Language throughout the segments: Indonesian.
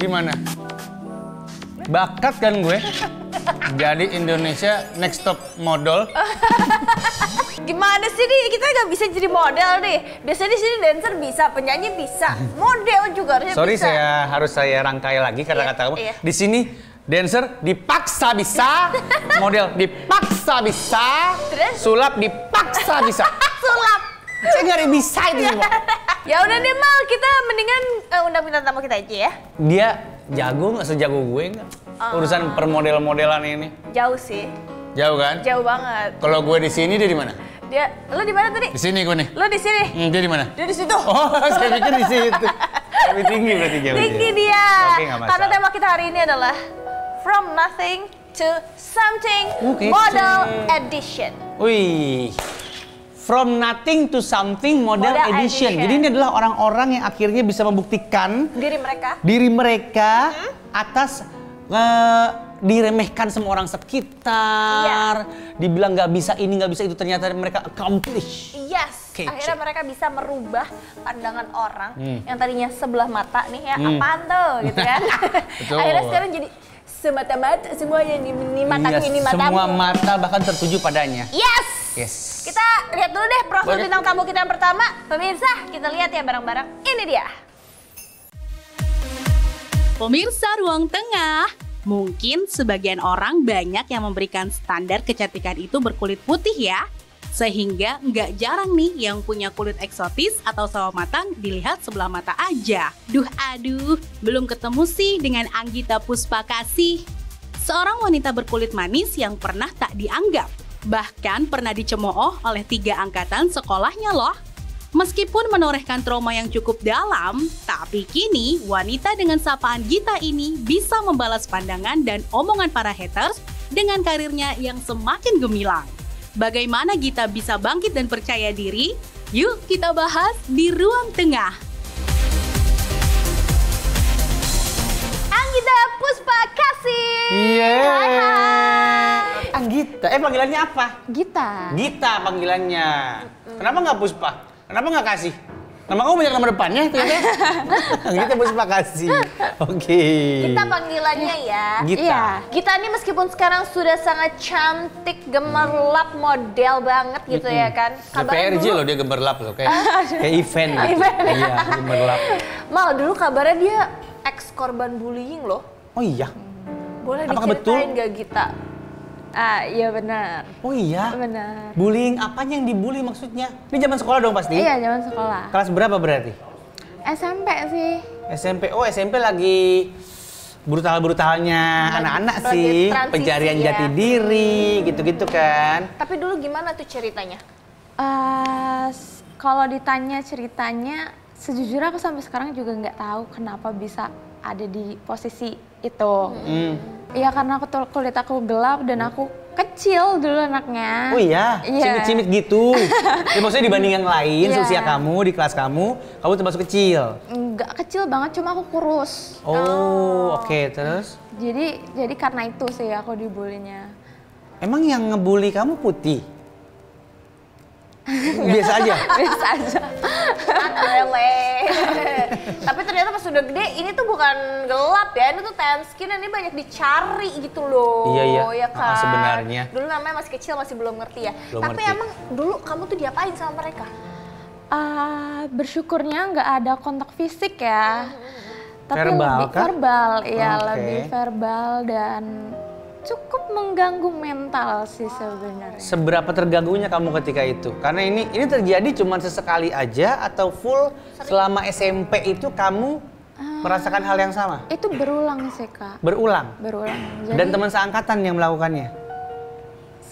Gimana? Bakat kan gue? Jadi Indonesia Next Top Model. Gimana sih nih, kita nggak bisa jadi model nih. Biasanya di sini dancer bisa, penyanyi bisa, model juga harusnya Sorry, bisa. saya rangkai lagi kata-kata kamu. Iya. Di sini dancer dipaksa bisa, model dipaksa bisa, Terus? sulap dipaksa bisa. Sulap. Saya nggak bisa itu semua. Ya udah deh Mal, kita mendingan undang bintang tamu kita aja ya. Dia jago nggak sejago gue nggak? Urusan permodel-modelan ini. Jauh sih, Jauh kan? jauh banget. Kalau gue di sini, dia di mana? Lo di mana tadi? Di sini gue nih. Lo di sini. Dia di mana? Dia di situ. Oh, saya pikir di situ. Lebih tinggi berarti jauh. Tinggi dia. Oke, nggak masalah. Karena tema kita hari ini adalah From Nothing to Something Oke. Model Edition. Wih. From nothing to something model edition. Jadi ini adalah orang-orang yang akhirnya bisa membuktikan Diri mereka. atas diremehkan sama orang sekitar, dibilang nggak bisa ini nggak bisa itu, ternyata mereka accomplish. Yes, Kece. akhirnya mereka bisa merubah pandangan orang yang tadinya sebelah mata nih ya, apaan tuh gitu kan. Betul. Akhirnya sekarang jadi semata-mata semua yang ini mataku Yes, ini matamu. semua mata bahkan tertuju padanya. Yes. Yes. Kita lihat dulu deh profil Boleh. bintang tamu kita yang pertama. Pemirsa, kita lihat ya bareng-bareng. Ini dia. Pemirsa Ruang Tengah, mungkin sebagian orang banyak yang memberikan standar kecantikan itu berkulit putih ya. Sehingga nggak jarang nih yang punya kulit eksotis atau sawo matang dilihat sebelah mata aja. Aduh, belum ketemu sih dengan Anggita Puspakasih. Seorang wanita berkulit manis yang pernah tak dianggap. Bahkan pernah dicemooh oleh 3 angkatan sekolahnya loh. Meskipun menorehkan trauma yang cukup dalam, tapi kini wanita dengan sapaan Gita ini bisa membalas pandangan dan omongan para haters dengan karirnya yang semakin gemilang. Bagaimana Gita bisa bangkit dan percaya diri? Yuk kita bahas di Ruang Tengah. Anggita Puspakasih. Iya. Hai. Anggita, panggilannya apa? Gita. Gita panggilannya. Kenapa nggak Puspa? Kenapa nggak kasih? Nama kamu banyak nama depannya ternyata. Anggita Puspakasih. Oke. Gita panggilannya ya. Gita. Iya. Gita ini meskipun sekarang sudah sangat cantik, gemerlap, model banget gitu ya kan. Kayak PRJ loh dia gemerlap loh, kayak event gitu. Iya, gemerlap. Mal, dulu kabarnya dia ex korban bullying loh. Oh iya? Boleh Apakah diceritain gak Gita? Ah, iya benar. Oh iya? Benar. Bullying apanya yang dibully maksudnya? Ini zaman sekolah dong pasti? Iya, zaman sekolah. Kelas berapa berarti? SMP sih. SMP. Oh, SMP lagi brutal-brutalnya anak-anak lagi sih. transisi Pencarian ya. jati diri, gitu-gitu kan. Tapi dulu gimana tuh ceritanya? Kalau ditanya ceritanya, sejujurnya aku sampai sekarang juga nggak tahu kenapa bisa ada di posisi itu. Iya, karena kulit aku gelap dan aku kecil dulu anaknya. Oh iya? Iya. Cimit-cimit gitu? Ya, maksudnya dibanding yang lain, Iya. seusia kamu, di kelas kamu termasuk kecil? Nggak kecil banget, cuma aku kurus. Oh, oke. Terus? Jadi karena itu sih aku dibulinya. Emang yang ngebully kamu putih? Biasa aja? Biasa aja. Lele. Tapi ternyata pas udah gede ini tuh bukan gelap ya, ini tuh tan skin, ini banyak dicari gitu loh. Iya. Ya kan? Sebenarnya. Dulu namanya masih kecil, masih belum ngerti ya. Belum Tapi ngerti. emang dulu kamu tuh diapain sama mereka? Bersyukurnya nggak ada kontak fisik ya. Tapi Verbal lebih kah? verbal, ya Oke. lebih verbal dan cukup mengganggu mental sih sebenarnya. Seberapa terganggunya kamu ketika itu? Karena ini terjadi cuma sesekali aja atau full selama SMP itu kamu merasakan hal yang sama? Itu berulang sih Kak, Berulang? berulang. Jadi Dan teman seangkatan yang melakukannya?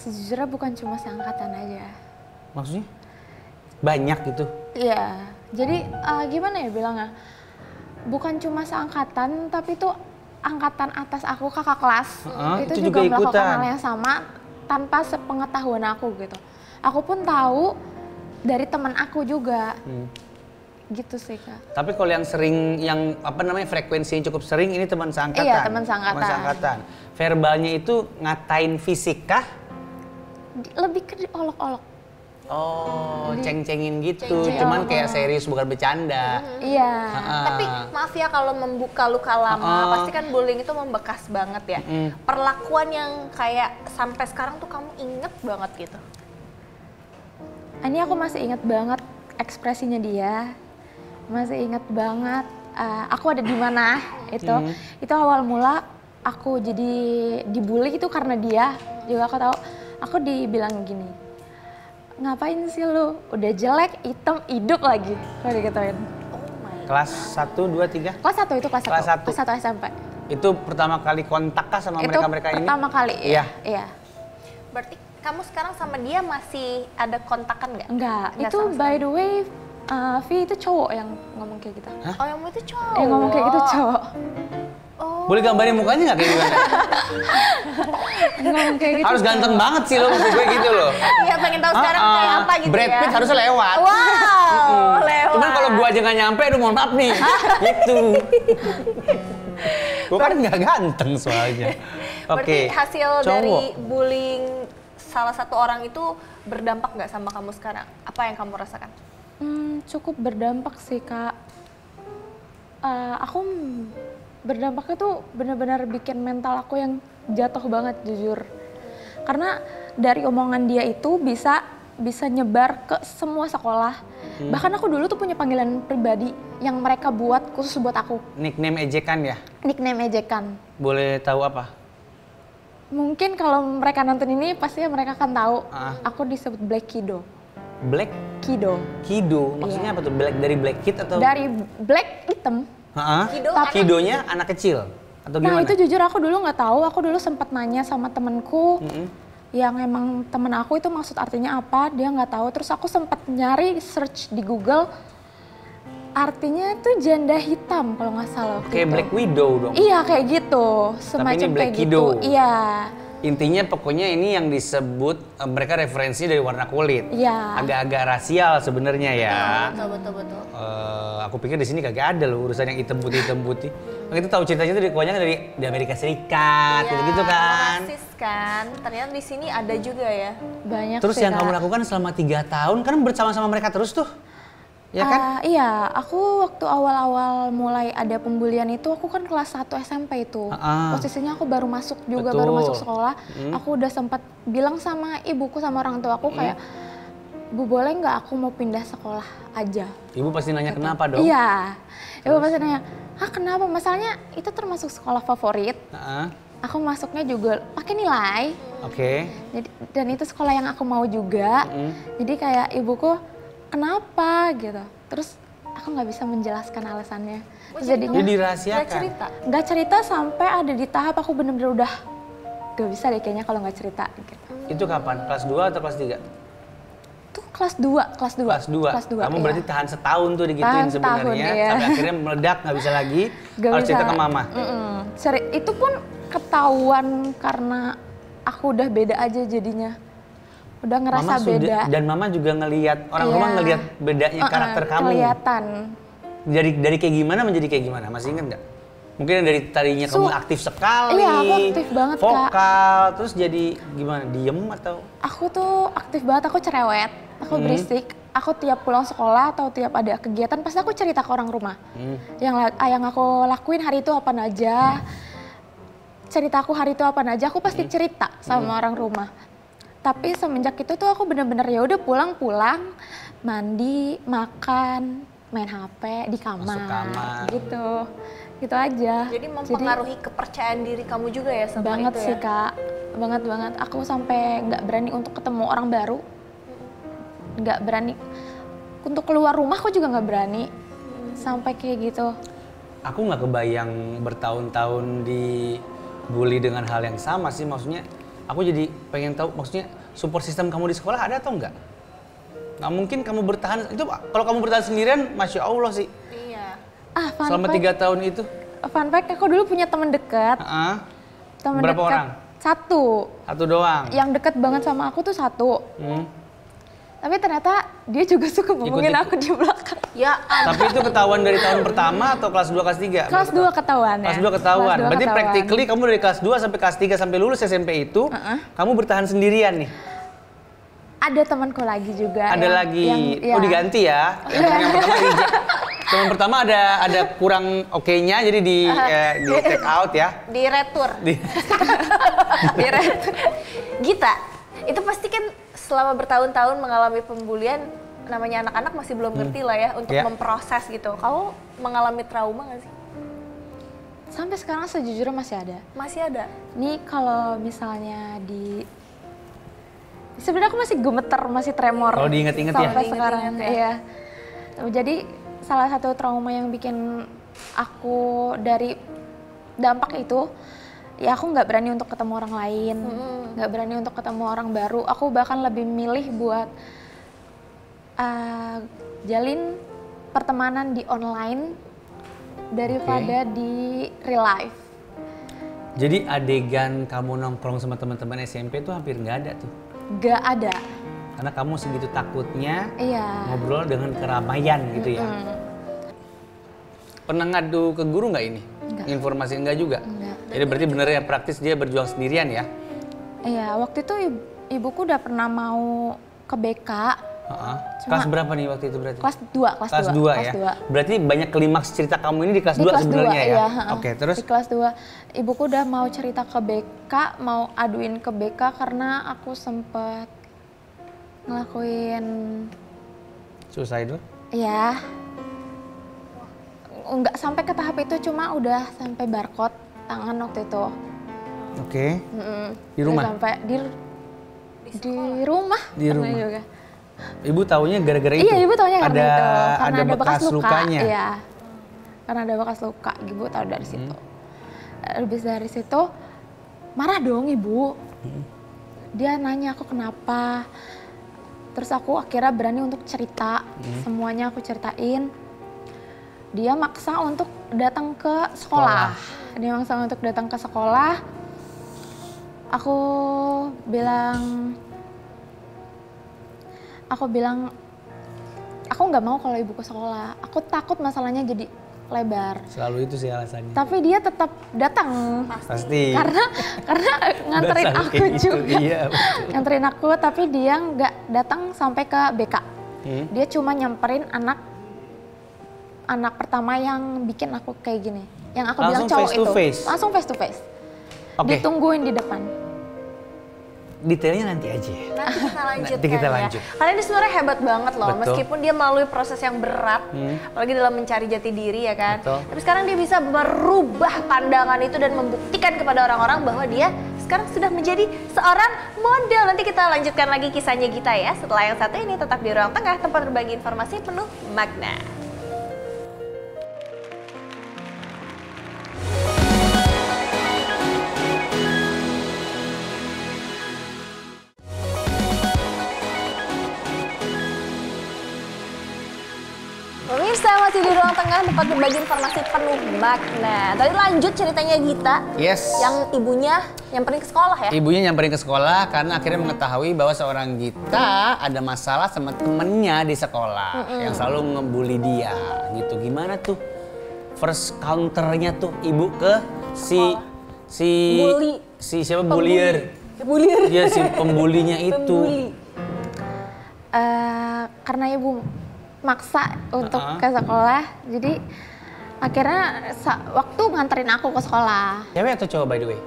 sejujurnya bukan cuma seangkatan aja. Maksudnya? Banyak gitu? Iya, jadi gimana ya bilangnya? Bukan cuma seangkatan, tapi itu angkatan atas aku, kakak kelas. itu Itu juga juga melakukan ikutan. hal yang sama tanpa sepengetahuan aku gitu. Aku pun tahu dari teman aku juga. Gitu sih Kak. Tapi kalau yang sering, yang apa namanya frekuensi yang cukup sering ini teman seangkatan? Iya, teman seangkatan. Teman seangkatan. Verbalnya itu ngatain fisik kah? Lebih ke diolok-olok. Oh, ceng-cengin gitu. Ceng-ceng. Cuman kayak serius bukan bercanda. Iya. Tapi maaf ya kalau membuka luka lama, pasti kan bullying itu membekas banget ya. Perlakuan yang kayak sampai sekarang tuh kamu inget banget gitu. Ini aku masih inget banget ekspresinya dia. Masih inget banget aku ada di mana itu. Itu awal mula aku jadi dibully itu karena dia. Juga aku tahu, aku dibilang gini, ngapain sih lu? Udah jelek, hitam, hidup lagi. Kalau digituin. Kelas 1, 2, 3? Kelas 1 itu kelas 1. Kelas 1. Kelas 1 SMP. Itu pertama kali kontak kah sama Itu mereka-mereka ini? pertama kali. Iya. Iya. Berarti kamu sekarang sama dia masih ada kontakan nggak? Enggak, Nggak itu sama by the way, Vi itu cowok yang ngomong kayak gitu. Oh, yang itu cowok. Yang ngomong kayak gitu cowok. Boleh gambarin mukanya nggak kayak gimana? Ngomong kayak gitu. Harus ganteng banget sih lo, maksud gue gitu loh. Iya, pengen tahu sekarang kayak apa gitu Brad ya. Pitt harusnya lewat. Wow, lewat. Cuman kalau gua aja nggak nyampe, aduh mohon maaf nih. Gitu. Gua kan nggak ganteng soalnya. Berarti hasil cowok. dari bullying salah satu orang itu berdampak nggak sama kamu sekarang? Apa yang kamu rasakan? Cukup berdampak sih, Kak. Aku berdampaknya tuh benar-benar bikin mental aku yang jatuh banget, jujur. Karena dari omongan dia itu bisa nyebar ke semua sekolah. Bahkan aku dulu tuh punya panggilan pribadi yang mereka buat khusus buat aku. Nickname ejekan ya? Nickname ejekan. Boleh tahu apa? Mungkin kalau mereka nonton ini pasti mereka akan tahu. Ah. Aku disebut Black Kido. Black Kido. Kido, maksudnya apa tuh? Black dari Black Kid atau? Dari black hitam. Kido, Kidonya anak kecil atau Nah gimana? itu jujur aku dulu nggak tahu. Aku dulu sempat nanya sama temenku yang emang temen aku itu maksud artinya apa. Dia nggak tahu. Terus aku sempat nyari search di Google. Artinya itu janda hitam kalau nggak salah. Kayak Black Widow dong. Iya kayak gitu. Semacam ini Black kayak Kido. gitu. Iya. Intinya pokoknya ini yang disebut mereka referensi dari warna kulit. Iya. Agak-agak rasial sebenarnya ya. Betul. Aku pikir di sini kagak ada loh urusan yang hitam putih. Kita tahu ceritanya tuh kebanyakan dari Amerika Serikat, gitu-gitu kan. Rasis kan. Ternyata di sini ada juga ya. Banyak Terus sih, yang Kak. kamu lakukan selama 3 tahun kan bersama-sama mereka terus tuh, ya kan? Iya, aku waktu awal-awal mulai ada pembulian itu aku kan kelas 1 SMP itu. Posisinya aku baru masuk juga, baru masuk sekolah. Aku udah sempat bilang sama ibuku sama orang tua aku kayak, Bu boleh nggak aku mau pindah sekolah aja? Ibu pasti nanya kenapa dong? Iya, ibu pasti nanya, kenapa? Masalahnya itu termasuk sekolah favorit. Aku masuknya juga pakai nilai. Oke. Jadi, dan itu sekolah yang aku mau juga. Jadi kayak ibuku, kenapa gitu. Terus aku nggak bisa menjelaskan alasannya. Terus jadinya Jadi dirahasiakan. nggak cerita sampai ada di tahap aku bener-bener udah gak bisa deh kayaknya kalau nggak cerita gitu. Itu kapan? Kelas 2 atau kelas 3? Tuh kelas 2. Kelas 2. Kamu iya. berarti tahan setahun tuh digituin Tahan setahun, sebenarnya. iya. Sampai akhirnya meledak, nggak bisa lagi. Gak Harus bisa. cerita ke mama. Itu pun ketahuan karena aku udah beda aja jadinya. Udah ngerasa Mama beda. Dan mama juga ngelihat, orang Iya. rumah ngelihat bedanya karakter kamu. Kelihatan. Dari kayak gimana menjadi kayak gimana? Masih ingat nggak? Mungkin dari tadinya kamu aktif sekali, Iya, aku aktif banget, Kak. vokal, terus jadi gimana? Diem atau? Aku tuh aktif banget, aku cerewet, aku berisik. Aku tiap pulang sekolah atau tiap ada kegiatan pasti aku cerita ke orang rumah. Yang aku lakuin hari itu apa aja, ceritaku hari itu apa aja, aku pasti cerita sama orang rumah. Tapi semenjak itu tuh aku bener-bener ya udah pulang-pulang, mandi, makan, main HP di kamar, Masuk kamar. gitu aja. Jadi mempengaruhi kepercayaan diri kamu juga ya sama Banget itu sih ya? Kak, banget. Aku sampai nggak berani untuk ketemu orang baru, nggak berani untuk keluar rumah, aku juga nggak berani, sampai kayak gitu. Aku nggak kebayang bertahun-tahun dibully dengan hal yang sama sih, maksudnya aku jadi pengen tahu, maksudnya support system kamu di sekolah ada atau enggak? Nggak mungkin kamu bertahan, itu kalau kamu bertahan sendirian, Masya Allah sih. Iya. Fun Selama fact, 3 tahun itu. fun fact, aku dulu punya temen dekat. Temen Berapa dekat, orang? Satu. Satu doang? Yang deket banget sama aku tuh satu. Tapi ternyata dia juga suka ngomongin Ikut-ikut. aku di belakang. Ya Tapi itu ketahuan dari tahun pertama atau kelas 2, kelas 3? Kelas 2 ketahuan ya. Kelas 2 ketahuan. Kelas 2 Berarti ketahuan. practically kamu dari kelas 2 sampai kelas 3 sampai lulus SMP itu, kamu bertahan sendirian nih? Ada temanku lagi juga. Ada lagi. ya. Oh diganti ya. Yang pertama teman pertama ada kurang oke-nya jadi di take out ya. Di retur. Di Retur. Gita, itu pasti kan selama bertahun-tahun mengalami pembulian, namanya anak-anak masih belum ngerti lah ya untuk memproses gitu. Kamu mengalami trauma nggak sih? Sampai sekarang sejujurnya masih ada. Masih ada? Nih kalau misalnya sebenarnya aku masih gemeter, masih tremor. Kalau diinget-inget ya? Sampai sekarang, Diinget-inget iya. Jadi salah satu trauma yang bikin aku dari dampak itu, ya aku nggak berani untuk ketemu orang lain, nggak berani untuk ketemu orang baru. Aku bahkan lebih milih buat jalin pertemanan di online daripada di real life. Jadi adegan kamu nongkrong sama teman-teman SMP tuh hampir nggak ada tuh? Gak ada. Karena kamu segitu takutnya ngobrol dengan keramaian gitu ya? Pernah ngadu ke guru nggak ini? Enggak. Informasi enggak juga? Enggak. Jadi berarti bener ya praktis dia berjuang sendirian ya? Iya, waktu itu ibuku udah pernah mau ke BK. Kelas berapa nih waktu itu berarti? Kelas 2, Kelas 2 ya? Berarti banyak klimaks cerita kamu ini di kelas 2 sebenarnya ya? Iya, Oke, terus? Di kelas 2, ibuku udah mau cerita ke BK, mau aduin ke BK karena aku sempet ngelakuin... Suicide? Iya. Nggak sampai ke tahap itu, cuma udah sampai barcode tangan waktu itu. Oke. Di rumah? Udah sampai di rumah. Di pernah rumah. Juga. Ibu taunya gara-gara itu? Iya, ibu taunya karena itu. Karena ada bekas luka. lukanya? Iya. Karena ada bekas luka, ibu tahu dari situ. Habis dari situ, marah dong ibu. Dia nanya aku kenapa. Terus aku akhirnya berani untuk cerita. Semuanya aku ceritain. Dia maksa untuk datang ke sekolah. Dia maksa untuk datang ke sekolah. Aku bilang, aku nggak mau kalau ibu ke sekolah. Aku takut masalahnya jadi lebar. Selalu itu sih alasannya. Tapi dia tetap datang. Pasti. Karena nganterin Udah aku kayak gitu, juga. iya, betul. Nganterin aku, tapi dia nggak datang sampai ke BK. Dia cuma nyamperin anak pertama yang bikin aku kayak gini. Yang aku bilang Langsung cowok face to itu. face? Langsung face to face. Oke. Ditungguin di depan. Detailnya nanti aja. Nanti kita lanjut. Ya. Karena ini sebenarnya hebat banget loh, Betul. meskipun dia melalui proses yang berat, apalagi dalam mencari jati diri ya kan. Betul. Tapi sekarang dia bisa merubah pandangan itu dan membuktikan kepada orang-orang bahwa dia sekarang sudah menjadi seorang model. Nanti kita lanjutkan lagi kisahnya Gita ya. Setelah yang satu ini tetap di Ruang Tengah, tempat berbagi informasi penuh makna. Pemirsa masih di Ruang Tengah, tempat berbagi informasi penuh makna. Tadi lanjut ceritanya Gita. Yes. Yang ibunya nyamperin ke sekolah ya? Ibunya nyamperin ke sekolah karena akhirnya mengetahui bahwa seorang Gita ada masalah sama temennya di sekolah yang selalu ngebully dia gitu. Gimana tuh first counternya tuh ibu ke Bully. si siapa bullier? Bullier. Iya si pembulinya itu. Pembuli. Karena ibu maksa untuk ke sekolah, jadi akhirnya waktu nganterin aku ke sekolah. Cewek atau cowok by the way?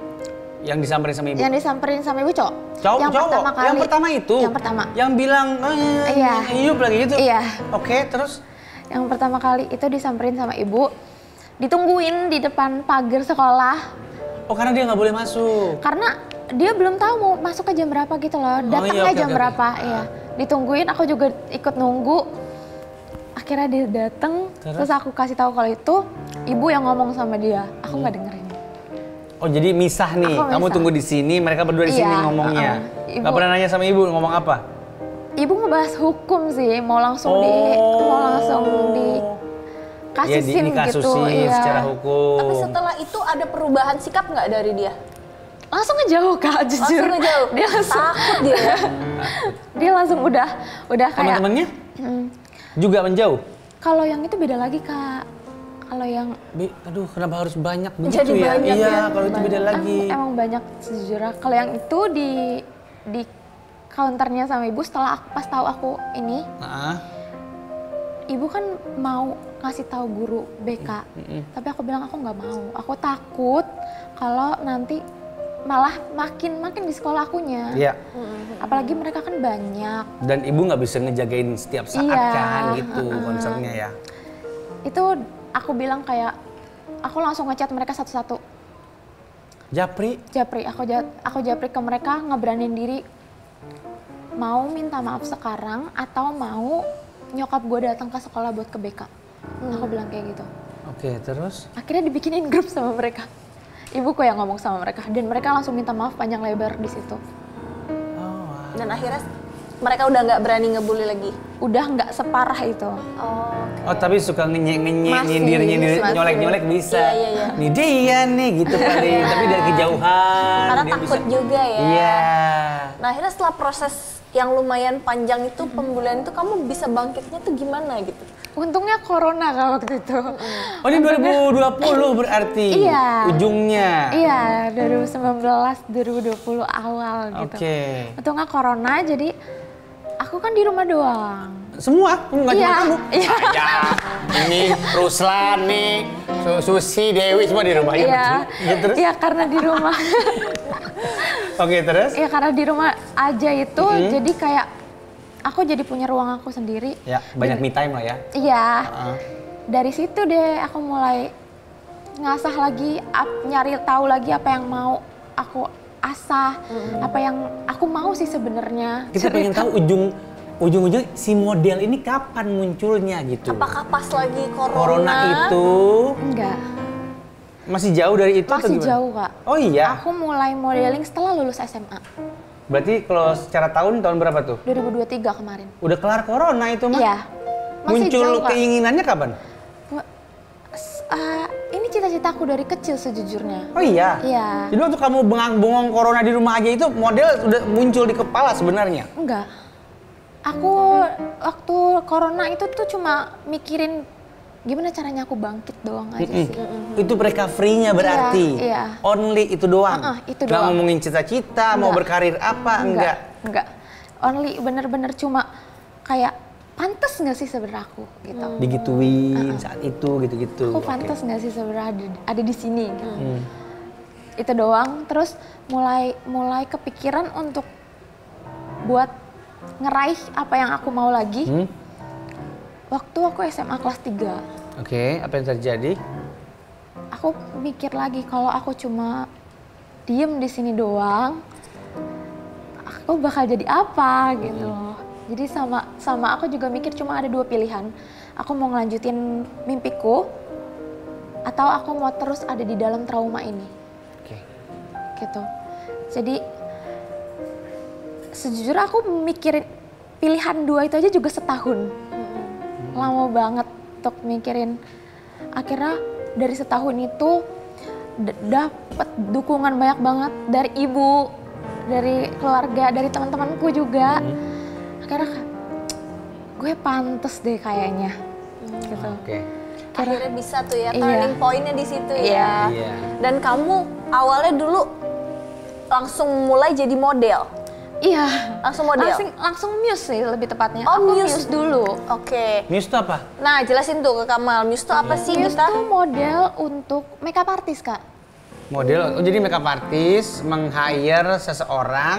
Yang disamperin sama ibu? Yang disamperin sama ibu cowok. Cowok, Yang cowok. pertama kali. Yang pertama itu? Yang pertama. Yang bilang, Iya. hidup lagi gitu? Iya. Oke, terus? Yang pertama kali itu disamperin sama ibu, ditungguin di depan pagar sekolah. Oh karena dia nggak boleh masuk? Karena dia belum tahu mau masuk ke jam berapa gitu loh, datangnya iya, oke, jam oke. berapa. Iya. Ditungguin, aku juga ikut nunggu. Akhirnya dia datang, terus aku kasih tahu kalau itu ibu yang ngomong sama dia. Aku nggak dengerin. Oh jadi misah nih, Aku kamu misah. tunggu di sini, mereka berdua di Iya, sini ngomongnya. Ibu- Gak pernah nanya sama ibu ngomong apa? Ibu ngebahas hukum sih, mau langsung dikasih Iya, SIM gitu. dikasusin Iya. secara hukum. Tapi setelah itu ada perubahan sikap nggak dari dia? Langsung ngejauh Kak, jujur. Langsung ngejauh? Dia langsung, Takut dia ya? dia langsung udah kayak. Teman-temannya juga menjauh? Kalau yang itu beda lagi Kak. Kalau yang Aduh kenapa harus banyak begitu Jadi ya? banyak Iya ya? kalau itu beda lagi. emang banyak sejujurnya. Kalau yang itu di counternya sama ibu setelah pas tahu aku ini. Ibu kan mau ngasih tahu guru BK, tapi aku bilang aku nggak mau. Aku takut kalau nanti malah makin di sekolah akunya. Iya. Apalagi mereka kan banyak. Dan ibu nggak bisa ngejagain setiap saat kan gitu concernnya ya. Itu aku bilang kayak, aku langsung ngechat mereka satu-satu. Japri, aku japri ke mereka, ngeberanin diri. Mau minta maaf sekarang atau mau nyokap gue datang ke sekolah buat ke BK. Aku bilang kayak gitu. Oke, terus? Akhirnya dibikinin grup sama mereka. Ibuku yang ngomong sama mereka dan mereka langsung minta maaf panjang lebar di situ. Dan akhirnya mereka udah nggak berani ngebully lagi. Udah nggak separah itu. Oh, tapi suka nyindir, nyolek bisa. Iya. Nih dia nih gitu kali, tapi dari kejauhan. Karena dia takut bisa. juga ya. Iya. Nah akhirnya setelah proses yang lumayan panjang itu pembulian itu kamu bisa bangkitnya tuh gimana gitu? Untungnya corona kan waktu itu. Oh ini 2020 berarti ujungnya? Iya, 2019, 2020 awal gitu. Oke. Untungnya corona jadi aku kan di rumah doang. Semua? Nggak cuma kamu? Iya. Ini Ruslan nih, Susi, Dewi semua di rumah Iya, ya, terus? Iya karena di rumah. Oke, terus? Iya karena di rumah aja itu jadi kayak aku jadi punya ruang aku sendiri. Ya, banyak me time lah ya. Iya. Dari situ deh aku mulai ngasah lagi, nyari tahu lagi apa yang mau aku asah, apa yang aku mau sih sebenarnya. Kita pengen tahu ujung-ujung si model ini kapan munculnya gitu. Apakah pas lagi Corona itu? Enggak. Masih jauh dari itu atau Masih gimana? jauh Kak. Oh iya? Aku mulai modeling setelah lulus SMA. Berarti kalau secara tahun berapa tuh? 2023 kemarin. Udah kelar corona itu mah? Iya. Masih Muncul jauh, Kak. keinginannya kapan? Ini cita-citaku dari kecil sejujurnya. Oh iya? Iya. Jadi waktu kamu bengong corona di rumah aja itu model udah muncul di kepala sebenarnya? Enggak. Aku waktu corona itu tuh cuma mikirin gimana caranya aku bangkit doang aja sih. Itu recovery-nya berarti? Iya. Only itu doang? Itu Nggak doang. ngomongin cita-cita, mau berkarir apa? Enggak. Only bener-bener cuma kayak pantas nggak sih sebenarnya aku gitu. Digituin saat itu gitu-gitu? Aku pantas nggak sih sebenarnya ada di sini gitu. Itu doang. Terus mulai kepikiran untuk buat ngeraih apa yang aku mau lagi. Waktu aku SMA kelas 3. Oke, apa yang terjadi? Aku mikir lagi kalau aku cuma diem di sini doang, aku bakal jadi apa gitu loh. Jadi sama aku juga mikir cuma ada 2 pilihan. Aku mau ngelanjutin mimpiku atau aku mau terus ada di dalam trauma ini. Oke. Gitu. Jadi sejujurnya aku mikirin pilihan 2 itu aja juga setahun. Lama banget untuk mikirin. Akhirnya dari setahun itu dapet dukungan banyak banget dari ibu, dari keluarga, dari teman-temanku juga. Akhirnya gue pantes deh kayaknya. Gitu. Oke. Akhirnya bisa tuh ya, Iya. turning point-nya di situ ya. Iya. Dan kamu awalnya dulu langsung mulai jadi model. Iya. Langsung model? Langsung muse sih lebih tepatnya. Oh, aku muse dulu. Oke. Muse itu apa? Nah, jelasin tuh ke Kamal. Muse itu apa sih Muse kita? tuh model untuk makeup artist, Kak. Model, jadi makeup artist meng-hire seseorang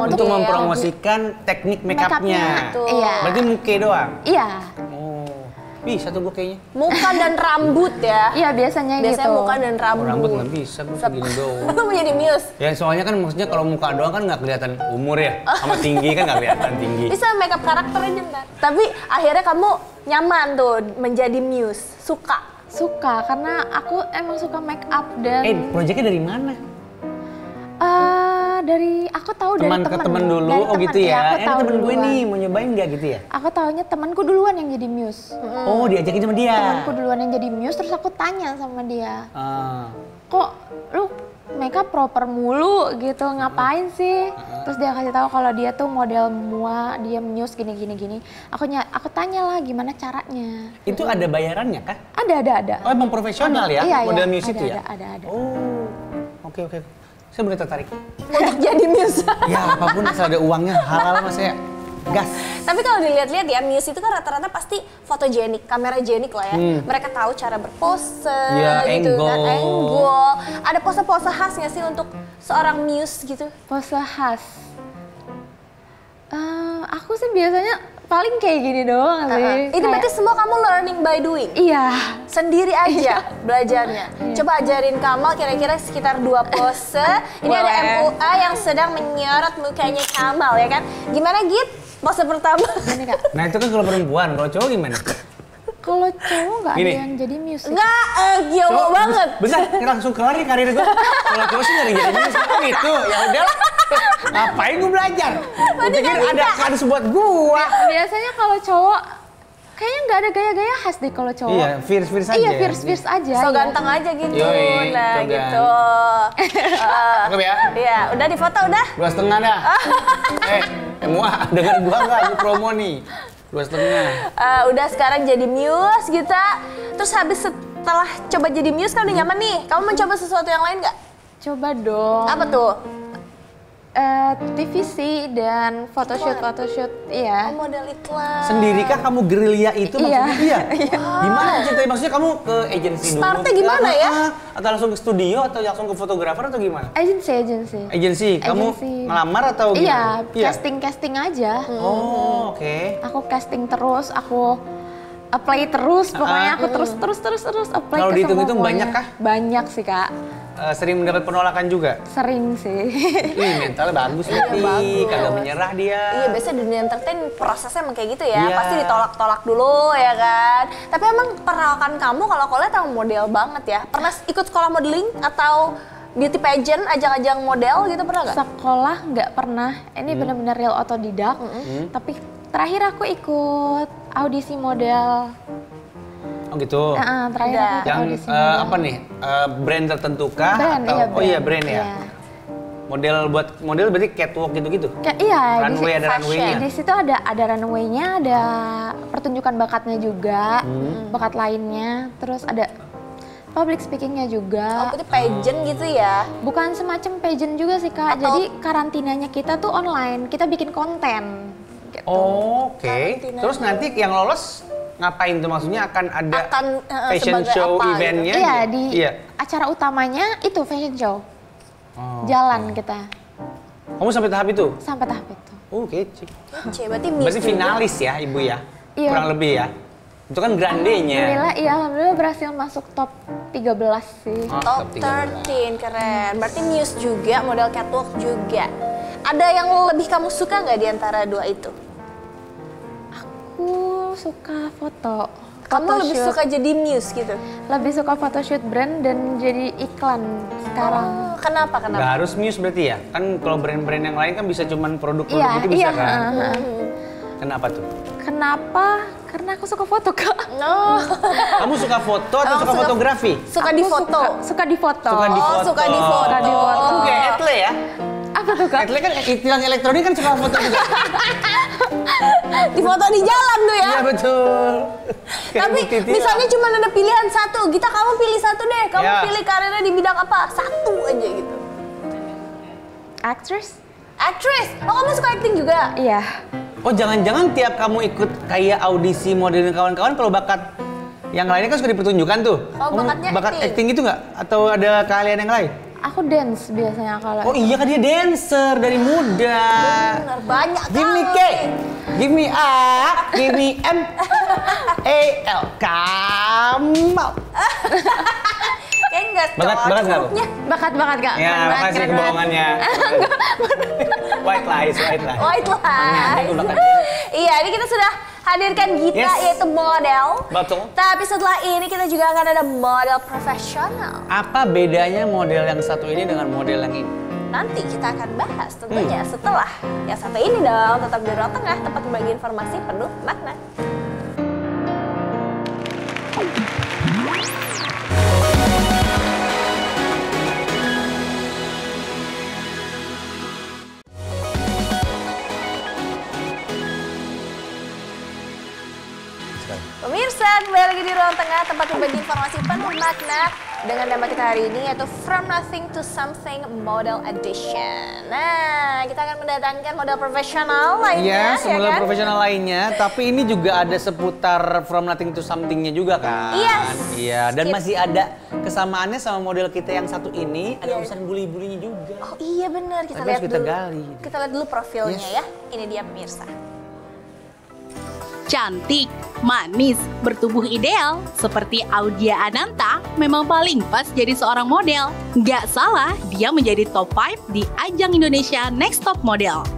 untuk model. mempromosikan teknik makeupnya. Tuh. Iya. Berarti muka doang? Iya. Oh, bisa tuh gue kayaknya. Muka dan rambut ya. Iya, biasanya gitu. Biasanya muka dan Oh, rambut. rambut nggak bisa, gue segini doang. Lu mau jadi Muse? Ya soalnya kan maksudnya kalau muka doang kan nggak kelihatan umur ya, sama tinggi kan nggak kelihatan tinggi. Bisa makeup karakter aja ntar. Tapi akhirnya kamu nyaman tuh menjadi Muse, suka. Suka, karena aku emang suka make up dan Proyeknya dari mana? dari aku tahu Teman dari ke teman. teman dulu, Dari oh teman, gitu iya, ya. aku Ini tahu temen gue duluan. nih, mau nyobain nggak gitu ya? Aku taunya temanku duluan yang jadi Muse. Oh, diajakin sama dia? Temanku duluan yang jadi Muse, terus aku tanya sama dia, kok lu makeup proper mulu gitu, ngapain sih? Terus dia kasih tahu kalau dia tuh model mua, dia Muse gini. Aku tanya lah gimana caranya. Itu ada bayarannya kah? Ada. Oh emang profesional ya? Iya, Model iya, Muse itu ya? Ada. Oh, oke. saya mulai tertarik. Untuk jadi Muse. Ya apapun asal ada uangnya, halal mas saya gas. Tapi kalau dilihat-lihat ya, Muse itu kan rata-rata pasti fotogenik, kamera jenik lah ya. Mereka tahu cara berpose, Ya, gitu kan, angle. angle. Ada pose-pose khas nggak sih untuk seorang Muse gitu? Pose khas. Aku sih biasanya paling kayak gini doang sih. Itu berarti semua kamu learning by doing? Iya. Sendiri aja belajarnya. Coba ajarin Kamal kira-kira sekitar 2 pose. Ini ada Boleh. MUA yang sedang menyorot mukanya Kamal ya kan. Gimana Git? Pose pertama. Gini Kak. Nah itu kan kalau perempuan, kalau cowok gimana? Kalau cowok nggak ada Gini. yang jadi music. Enggak, giowo banget. Bentar, langsung kelar nih karir gue. Kalau cowok sih nggak jadi gitu. Ya udahlah. Ngapain gue belajar? Gue pikir ada sebuat gua. Biasanya kalau cowok kayaknya nggak ada gaya-gaya khas deh kalau cowok. Iya, fierce aja. Iya, fierce aja. So ya. ganteng aja gitu. Yoi, Nah so gitu. Cakep ya? Iya, udah difoto udah. 2,5 dah. MUA, denger gua nggak? Ini promo nih. 2,5. Udah sekarang jadi Muse gitu. Terus habis setelah coba jadi Muse kan udah nyaman nih. Kamu mencoba sesuatu yang lain nggak? Coba dong. Apa tuh? TVC dan photoshoot, iya. Oh, model iklan. Sendirikah kamu gerilya itu Iya. maksudnya? Iya. Gimana ceritanya? Maksudnya kamu ke agensi dulu? Startnya gimana ya? Atau langsung ke studio atau langsung ke fotografer atau gimana? Agency. Agensi, kamu Agensi. ngelamar atau Iya, gimana? casting aja. Oh, oke. Aku casting terus, aku apply terus, pokoknya aku terus apply Kalau ke semua dihitung-hitung pokoknya. banyak kah? Banyak sih Kak, Sering mendapat penolakan juga? sering sih. Ih, mentalnya bagus berarti, bagus. kagak menyerah dia. Iya, biasanya dunia entertain prosesnya emang kayak gitu ya. Iya. Pasti ditolak-tolak dulu ya kan. Tapi emang perawakan kamu kalau aku lihat emang model banget ya. Pernah ikut sekolah modeling atau beauty pageant, ajang-ajang model gitu pernah nggak? Sekolah nggak pernah, ini benar-benar real otodidak. Tapi terakhir aku ikut audisi model. Oh gitu. Terakhir aku ikut Yang audisi model. apa nih? Brand tertentu kah? Brand, atau iya oh iya brand ya. Iya. Model berarti catwalk gitu-gitu. Iya, Runway ada runway-nya. di situ ada runway-nya, ada pertunjukan bakatnya juga, bakat lainnya, terus ada public speaking-nya Oh, juga. itu pageant gitu ya. Bukan semacam pageant juga sih Kak, Atau- jadi karantinanya kita tuh online, kita bikin konten. Gitu. Oh, oke. Karantina. Terus nanti yang lolos ngapain tuh? Maksudnya akan ada Akan, fashion sebagai show apa gitu? eventnya? Iya, di Iya. acara utamanya itu fashion show. Oh. Jalan kita Kamu sampai tahap itu? sampai tahap itu. Kece. Kece, berarti Miss Berarti juga. finalis ya, Ibu ya? Iya. Kurang lebih ya? Itu kan grandenya. Alhamdulillah berhasil masuk top 13 sih. Oh, Top 13. 13, keren. Berarti Muse juga, model catwalk juga. Ada yang lebih kamu suka nggak di antara dua itu? Aku suka foto. Kamu lebih Photoshoot. suka jadi Muse gitu? Lebih suka photoshoot brand dan jadi iklan sekarang. Oh, kenapa? Nggak harus Muse berarti ya? Kan kalau brand-brand yang lain kan bisa cuman produk-produk Iya, itu bisa iya. kan? Hmm. Kenapa tuh? Kenapa? Karena aku suka foto Kak. No. Kamu suka foto atau Emang suka suka- fotografi? Suka Aku di foto. Suka di foto. Suka di Oh, foto. suka di foto. Suka di foto. Kamu kayak Etle ya? Apa tuh Kak? Etle kan tilang elektronik kan suka foto juga. Di foto di jalan tuh ya. Iya betul. Kayak Tapi bukti tilang. misalnya cuma ada pilihan satu, Gita kamu pilih satu deh. Kamu Ya. pilih karirnya di bidang apa? Satu aja gitu. Actress? Actress. Oh, kamu suka acting juga? Iya. Oh jangan-jangan tiap kamu ikut kayak audisi model dan kawan-kawan kalau bakat yang lainnya kan suka dipertunjukkan tuh. Oh, Kamu bakatnya bakat acting. acting gitu nggak? Atau ada keahlian yang lain? Aku dance biasanya kalau. Oh iya kan dia dancer dari muda. Benar, banyak Give me K, give me A, give me M, A, L, Kamal. Kayaknya nggak Bakat cocok nggak, Bu? hurufnya. Bakat Kak. Ya, Keren banget, makasih keren banget. kebohongannya. White lies. White lies. Bakat. Iya, ini kita sudah hadirkan Gita Yes. yaitu model. Betul. Tapi setelah ini kita juga akan ada model profesional. Apa bedanya model yang satu ini dengan model yang ini? Nanti kita akan bahas tentunya setelah yang satu ini dong. Tetap di Ruang Tengah, tempat berbagi informasi penuh makna. Pemirsa, kembali lagi di Ruang Tengah, tempat berbagi informasi penuh makna. dengan tema kita hari ini yaitu From Nothing to Something Model Edition. Nah, kita akan mendatangkan model profesional lainnya, Iya, model kan? profesional lainnya, tapi ini juga ada seputar From Nothing to Something-nya juga kan? Yes. Iya, dan Skip. masih ada kesamaannya sama model kita yang satu ini, ada urusan bully-bulinya juga. Oh iya benar, kita Tapi lihat harus kita dulu. gali. Kita lihat dulu profilnya Yes. ya. Ini dia pemirsa. Cantik, manis, bertubuh ideal, seperti Audia Ananta memang paling pas jadi seorang model. Gak salah, dia menjadi top 5 di ajang Indonesia Next Top Model.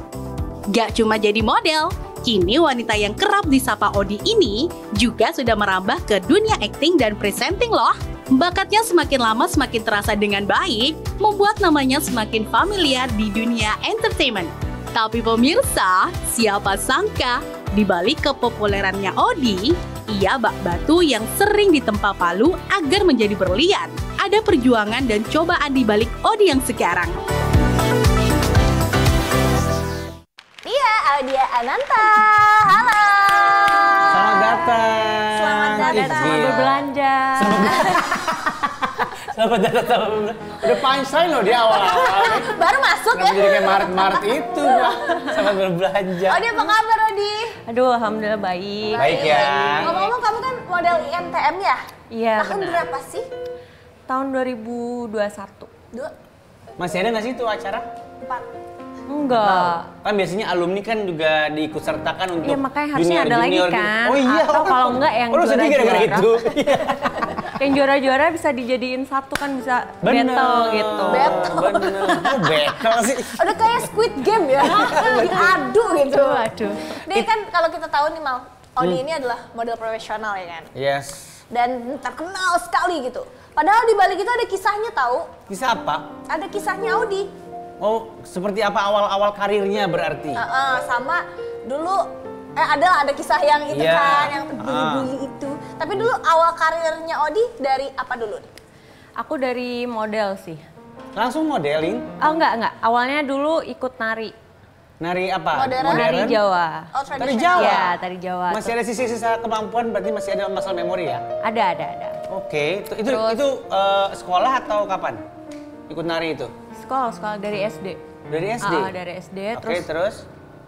Gak cuma jadi model, kini wanita yang kerap disapa Odi ini juga sudah merambah ke dunia acting dan presenting loh. Bakatnya semakin lama semakin terasa dengan baik, membuat namanya semakin familiar di dunia entertainment. Tapi pemirsa, siapa sangka di balik kepopulerannya Odi, ia bak batu yang sering ditempa palu agar menjadi berlian. Ada perjuangan dan cobaan di balik Odi yang sekarang. Dia Audia Ananta. Halo. Selamat datang. Selamat datang. Ih, Selamat gila. berbelanja. Selamat datang. Udah punchline loh dia awal-awal. Baru masuk Kenapa ya? jadi kayak Maret-Maret itu? Selamat berbelanja. Odi apa kabar Odi? Aduh, alhamdulillah baik. Baik ya. Ngomong-ngomong kamu kan model IMTM ya? Iya, Tahun benar. berapa sih? Tahun 2021. 2, Masih ada nggak sih itu acara? 4. Enggak. Kan biasanya alumni kan juga diikut sertakan untuk Iya, makanya harusnya junior, ada lagi junior gitu. kan. Oh iya. Atau kalau enggak yang lu sedih gara-gara juara-juara. itu. Yang juara-juara bisa dijadiin satu kan, bisa battle gitu. Battle. Bener. Oh, battle sih. Udah kayak Squid Game ya? Diadu gitu. Waduh. Nih kan kalau kita tahu nih Mal, Odi ini adalah model profesional ya kan? Yes. Dan terkenal sekali gitu. Padahal di balik itu ada kisahnya tahu. Kisah apa? Ada kisahnya Audi. Oh, seperti apa awal-awal karirnya berarti? Sama dulu ada kisah yang itu Iya. kan yang bully-bully itu. Tapi dulu awal karirnya Odi dari apa dulu? Aku dari model sih. Langsung modeling? Oh enggak. Awalnya dulu ikut nari. Nari apa? Modern? Nari Jawa. Oh, Tari tradisional. Jawa? Iya, tari Jawa. Masih ada sisa-sisa kemampuan, berarti masih ada muscle memory ya? Ada. Oke, itu Terus- sekolah atau kapan? Ikut nari itu? Sekolah dari SD. Dari SD? Dari SD, Oke, terus?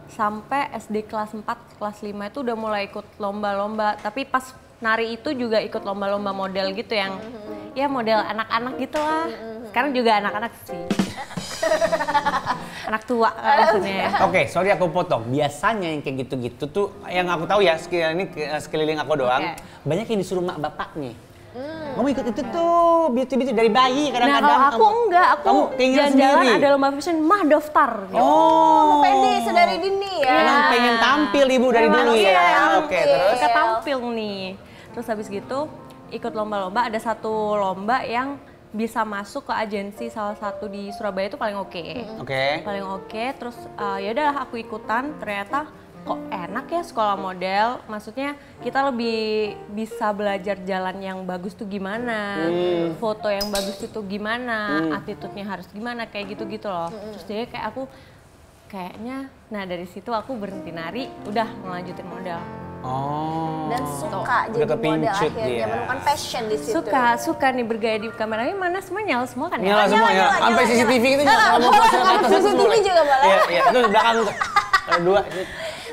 sampai SD kelas 4, kelas 5 itu udah mulai ikut lomba-lomba. Tapi pas nari itu juga ikut lomba-lomba model gitu yang ya model anak-anak gitu lah. Sekarang juga anak-anak sih. Anak tua maksudnya. Oke, sorry aku potong. Biasanya yang kayak gitu-gitu tuh, yang aku tahu ya, sekeliling aku doang, Oke. banyak yang disuruh mak bapaknya. Kamu ikut itu tuh, beauty dari bayi Nah kadang-kadang. kalau aku enggak, aku kamu keinginan jalan-jalan sendiri. ada lomba fashion, mah daftar. Gitu. Oh, Pede sedari dini ya. Emang pengen tampil ibu dari Emang dulu ya. iya, Oke, tampil. terus? Suka tampil nih. Terus habis gitu ikut lomba-lomba, ada satu lomba yang bisa masuk ke agensi salah satu di Surabaya itu paling oke. Oke. Paling oke, terus ya udahlah aku ikutan, ternyata kok enak ya sekolah model. Maksudnya kita lebih bisa belajar jalan yang bagus tuh gimana, foto yang bagus itu gimana, attitude-nya harus gimana, kayak gitu-gitu loh. Terus jadi kayak aku kayaknya, nah dari situ aku berhenti nari, udah melanjutin model. Oh. Dan suka Udah jadi model kepincut akhirnya, dia. menemukan passion di situ. Suka nih bergaya di kamera. Ini mana semua nyala semua kan ya? Nyala semua ya. nyala, Sampai nyala. CCTV gitu Nyala, nyala. boleh, Ke atas CCTV semua. juga boleh. Iya, itu belakang tuh. Ada dua.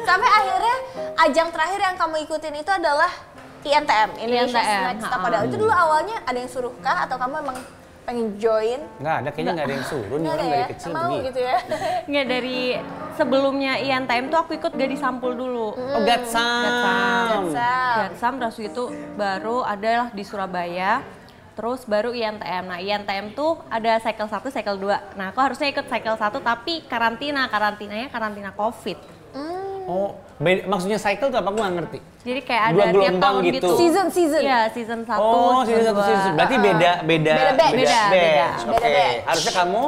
Sampai akhirnya ajang terakhir yang kamu ikutin itu adalah INTM, Indonesia INTM, Next Top Model. Itu dulu awalnya ada yang suruh kah atau kamu emang pengen join? Nggak ada, kayaknya nggak ada yang suruh nih Nggak orang ada dari ya? kecil Mau begini. gitu ya? Nggak, dari sebelumnya INTM tuh aku ikut Gadis Sampul dulu. Oh, Gatsam. Gatsam, terus itu baru adalah di Surabaya. Terus baru INTM. Nah INTM tuh ada cycle 1, cycle 2. Nah aku harusnya ikut cycle 1 tapi karantinanya karantina COVID. Oh, maksudnya cycle tuh apa? Aku nggak ngerti. Jadi kayak Dua ada tiap gelombang tahun gitu. gitu. Season. Iya, season 1. Oh, season 1 season. Berarti beda Beda batch. Beda. Oke, batch. harusnya kamu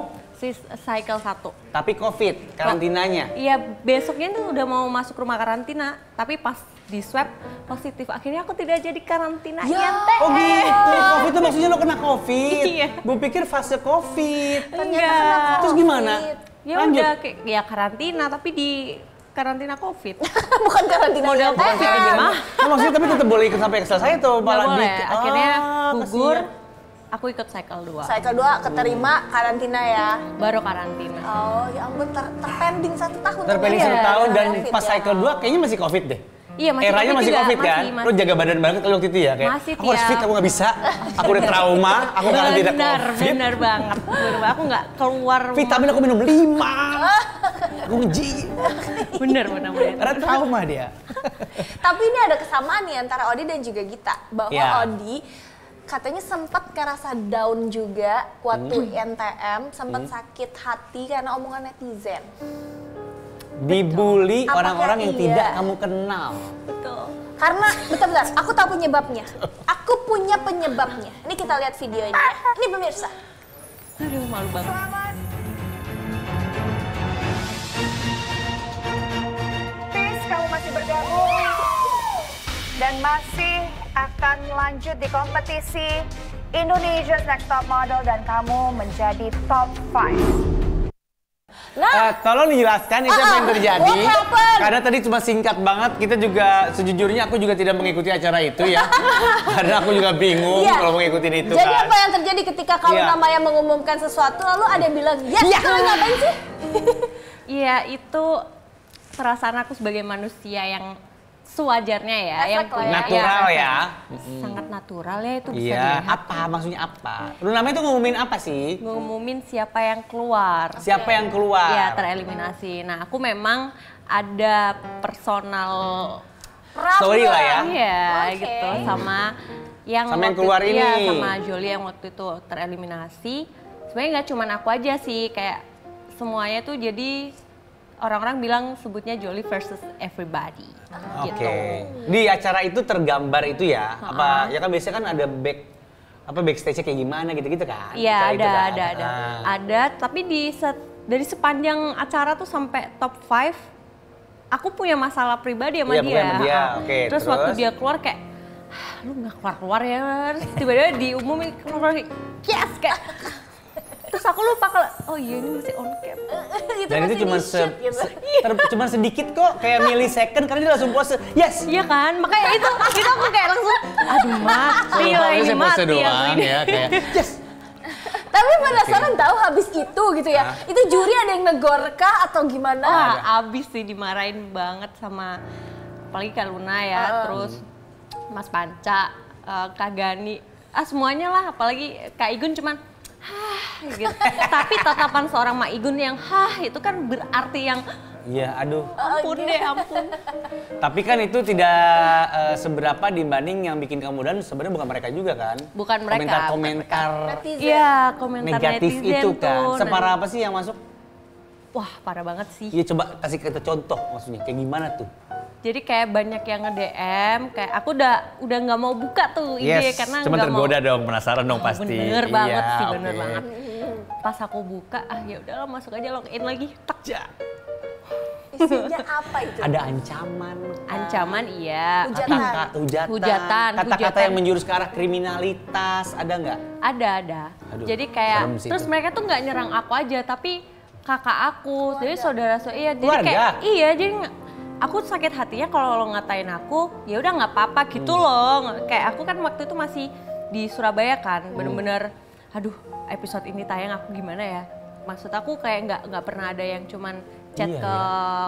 Cycle 1. tapi COVID karantinanya. Iya, besoknya tuh udah mau masuk rumah karantina, tapi pas di swab positif. Akhirnya aku tidak jadi karantina Ya. INTM. Oh gitu, COVID itu maksudnya lo kena COVID? Iya. Gue pikir fase COVID. Enggak. Terus gimana? Ya Lanjut. udah kayak ya karantina tapi di karantina COVID. Bukan karantina Model INTM. COVID ini mah. Oh, maksudnya tapi tetap boleh ikut sampai selesai tuh Nggak malah boleh. di- Akhirnya Ah, gugur. kasihan. Aku ikut cycle 2. Cycle 2 keterima karantina ya. Baru karantina. Oh ya ampun, terpending 1 tahun. Terpending ya? 1 tahun dan COVID pas ya. cycle 2 kayaknya masih COVID deh. Iya, masih Eranya COVID masih juga, COVID kan? masih. Lu jaga badan banget kalau waktu itu ya? Kayak, Masih, aku harus Tia. fit, aku nggak bisa. Aku udah trauma, aku karantina Benar, COVID. benar banget. Aku nggak keluar rumah. Vitamin aku minum 5. Aku ngeji. Bener. Karena trauma dia. Tapi ini ada kesamaan nih antara Odi dan juga Gita. Bahwa Iya. Odi katanya sempat ngerasa down juga waktu NTM, sempat sakit hati karena omongan netizen. Dibully Apakah orang-orang yang iya? tidak kamu kenal. Betul. Karena, bentar, aku tahu penyebabnya. Aku punya penyebabnya. Ini kita lihat video ini ya. Ini pemirsa. Aduh, malu banget. Peace, kamu masih bergabung dan masih akan lanjut di kompetisi Indonesia's Next Top Model dan kamu menjadi top 5. Nah, Tolong dijelaskan itu apa yang terjadi. what happened? Karena tadi cuma singkat banget. Kita juga sejujurnya aku juga tidak mengikuti acara itu ya. Karena aku juga bingung Iya. kalau mengikuti itu jadi kan. apa yang terjadi ketika kamu Iya. namanya mengumumkan sesuatu lalu ada yang bilang, yes, Iya. lu ngapain sih? Iya, itu perasaan aku sebagai manusia yang sewajarnya ya, yang Efek lah ya. Natural efek. ya. Sangat natural ya itu bisa Iya, dilihat. apa maksudnya apa? Lu namanya itu ngumumin apa sih? Ngumumin siapa yang keluar. Siapa yang keluar? Ya, tereliminasi. Nah, aku memang ada personal Story lah ya. iya Oke. gitu sama yang Sama yang waktu keluar itu, ini. iya, sama Jolie yang waktu itu tereliminasi. Sebenarnya nggak cuma aku aja sih, kayak semuanya tuh jadi orang-orang bilang sebutnya Jolie versus everybody. Oke. Gitu. Di acara itu tergambar itu ya? Apa ya kan biasanya kan ada backstage-nya kayak gimana gitu-gitu kan? Iya, Acara itu kan? ada. Ah. Ada, tapi dari sepanjang acara tuh sampai top 5 aku punya masalah pribadi sama Iya, dia. punya sama dia. Oke, terus waktu terus? dia keluar kayak, lu nggak keluar ya, terus tiba-tiba diumumin keluar, yes kayak. Terus aku lupa kalau, oh iya ini masih on cam. Dan itu masih cuma di-shoot gitu. cuma sedikit kok, kayak milisecond karena dia langsung pose. Yes. Iya kan, makanya itu aku kayak langsung, aduh mati lah ini Saya pose mati aku doang ini. ya kayak yes. Tapi penasaran tahu habis itu gitu ya. Itu juri ada yang negor kah atau gimana? Wah, abis sih dimarahin banget sama apalagi Kak Luna ya, terus Mas Panca, Kak Gani, semuanya lah, apalagi Kak Igun cuman gitu. Tapi tatapan seorang Mak Igun yang itu kan berarti yang Iya, aduh. ampun deh, ampun. Tapi kan itu tidak seberapa dibanding yang bikin kamu dan sebenarnya bukan mereka juga kan? Bukan mereka, Komentar-komentar Netizen. Iya, komentar negatif netizen itu kan. tuh. Separah apa sih yang masuk? Wah, parah banget sih. Iya, coba kasih kita contoh maksudnya kayak gimana tuh? Jadi kayak banyak yang nge-DM, kayak aku udah nggak mau buka tuh IG karena cuma nggak mau. tergoda dong, penasaran dong pasti. Bener banget Iya, sih, bener oke. banget. Pas aku buka, ya udahlah masuk aja login lagi. Tak. Ja, Isinya apa itu? ada ancaman. Ancaman iya. Hujatan. Kata-kata yang menjurus ke arah kriminalitas, ada nggak? Ada. Aduh, Jadi kayak serem sih terus itu. mereka tuh nggak nyerang aku aja, tapi kakak aku, jadi saudara iya. Jadi Keluarga? kayak iya, jadi aku sakit hatinya kalau lo ngatain aku, ya udah nggak apa-apa gitu loh. Kayak aku kan waktu itu masih di Surabaya kan, bener-bener, aduh episode ini tayang aku gimana ya? Maksud aku kayak nggak pernah ada yang cuman chat Iya, ke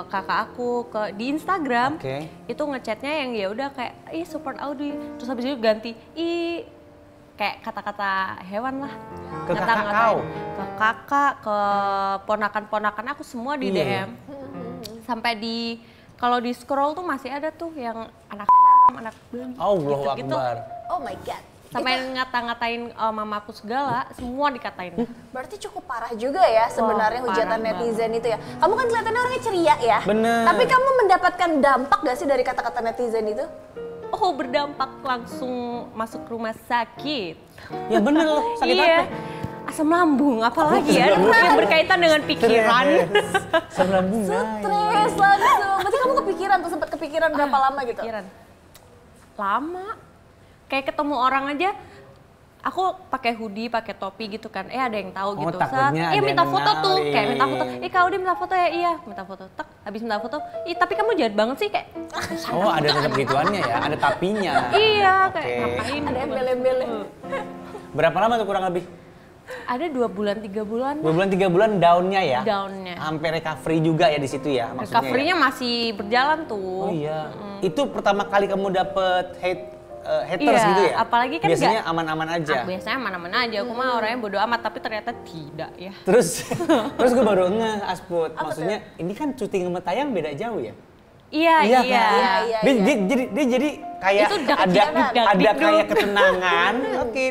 kakak aku di Instagram, Oke. itu ngechatnya yang ya udah kayak support Audi, terus habis itu ganti kayak kata-kata hewan lah. Ke kakak Ngata-ngatain. kau? Ke kakak, ke ponakan-ponakan aku semua di Iya, DM. Sampai kalau di scroll tuh masih ada tuh yang anak Allahu gitu-gitu. Akbar. Oh my god. Sampai ngata-ngatain mamaku segala, semua dikatain. Berarti cukup parah juga ya sebenarnya Wah, hujatan parah netizen itu ya. Kamu kan kelihatannya orangnya ceria ya. Bener. Tapi kamu mendapatkan dampak gak sih dari kata-kata netizen itu? Oh, berdampak langsung masuk rumah sakit. Ya bener loh, sakit Iya. apa? Asam lambung, apalagi ya yang berkaitan dengan pikiran. Asam lambung Stres langsung. Berarti kamu kepikiran tuh, sempat kepikiran berapa lama gitu? Pikiran. Lama. Kayak ketemu orang aja, aku pakai hoodie, pakai topi gitu kan. Ada yang tahu Oh, gitu. takutnya ada minta yang foto tuh, kenalin. kayak minta foto. Kak Udi minta foto ya? Iya, minta foto. Tak, habis minta foto. Tapi kamu jahat banget sih kayak. Oh, ada tetap gituannya ya, ada tapinya. Iya, kayak Oke. ngapain? Ada gitu. embel-embelnya. Berapa lama tuh kurang lebih? Ada 2 bulan 3 bulan. 2 bulan 3 bulan down-nya ya? Down-nya. Sampai recovery juga ya di situ ya maksudnya. Recovery-nya masih berjalan tuh. Oh iya. Itu pertama kali kamu dapet haters Iya, gitu ya? apalagi kan biasanya aman-aman aja. Biasanya aman-aman aja. Aku mah orangnya bodo amat, tapi ternyata tidak ya. Terus gue baru ngeh Asput. Maksudnya ini kan syuting sama tayang beda jauh ya? Iya. Kan? Dia jadi kayak Itu ada kayak ketenangan. Oke,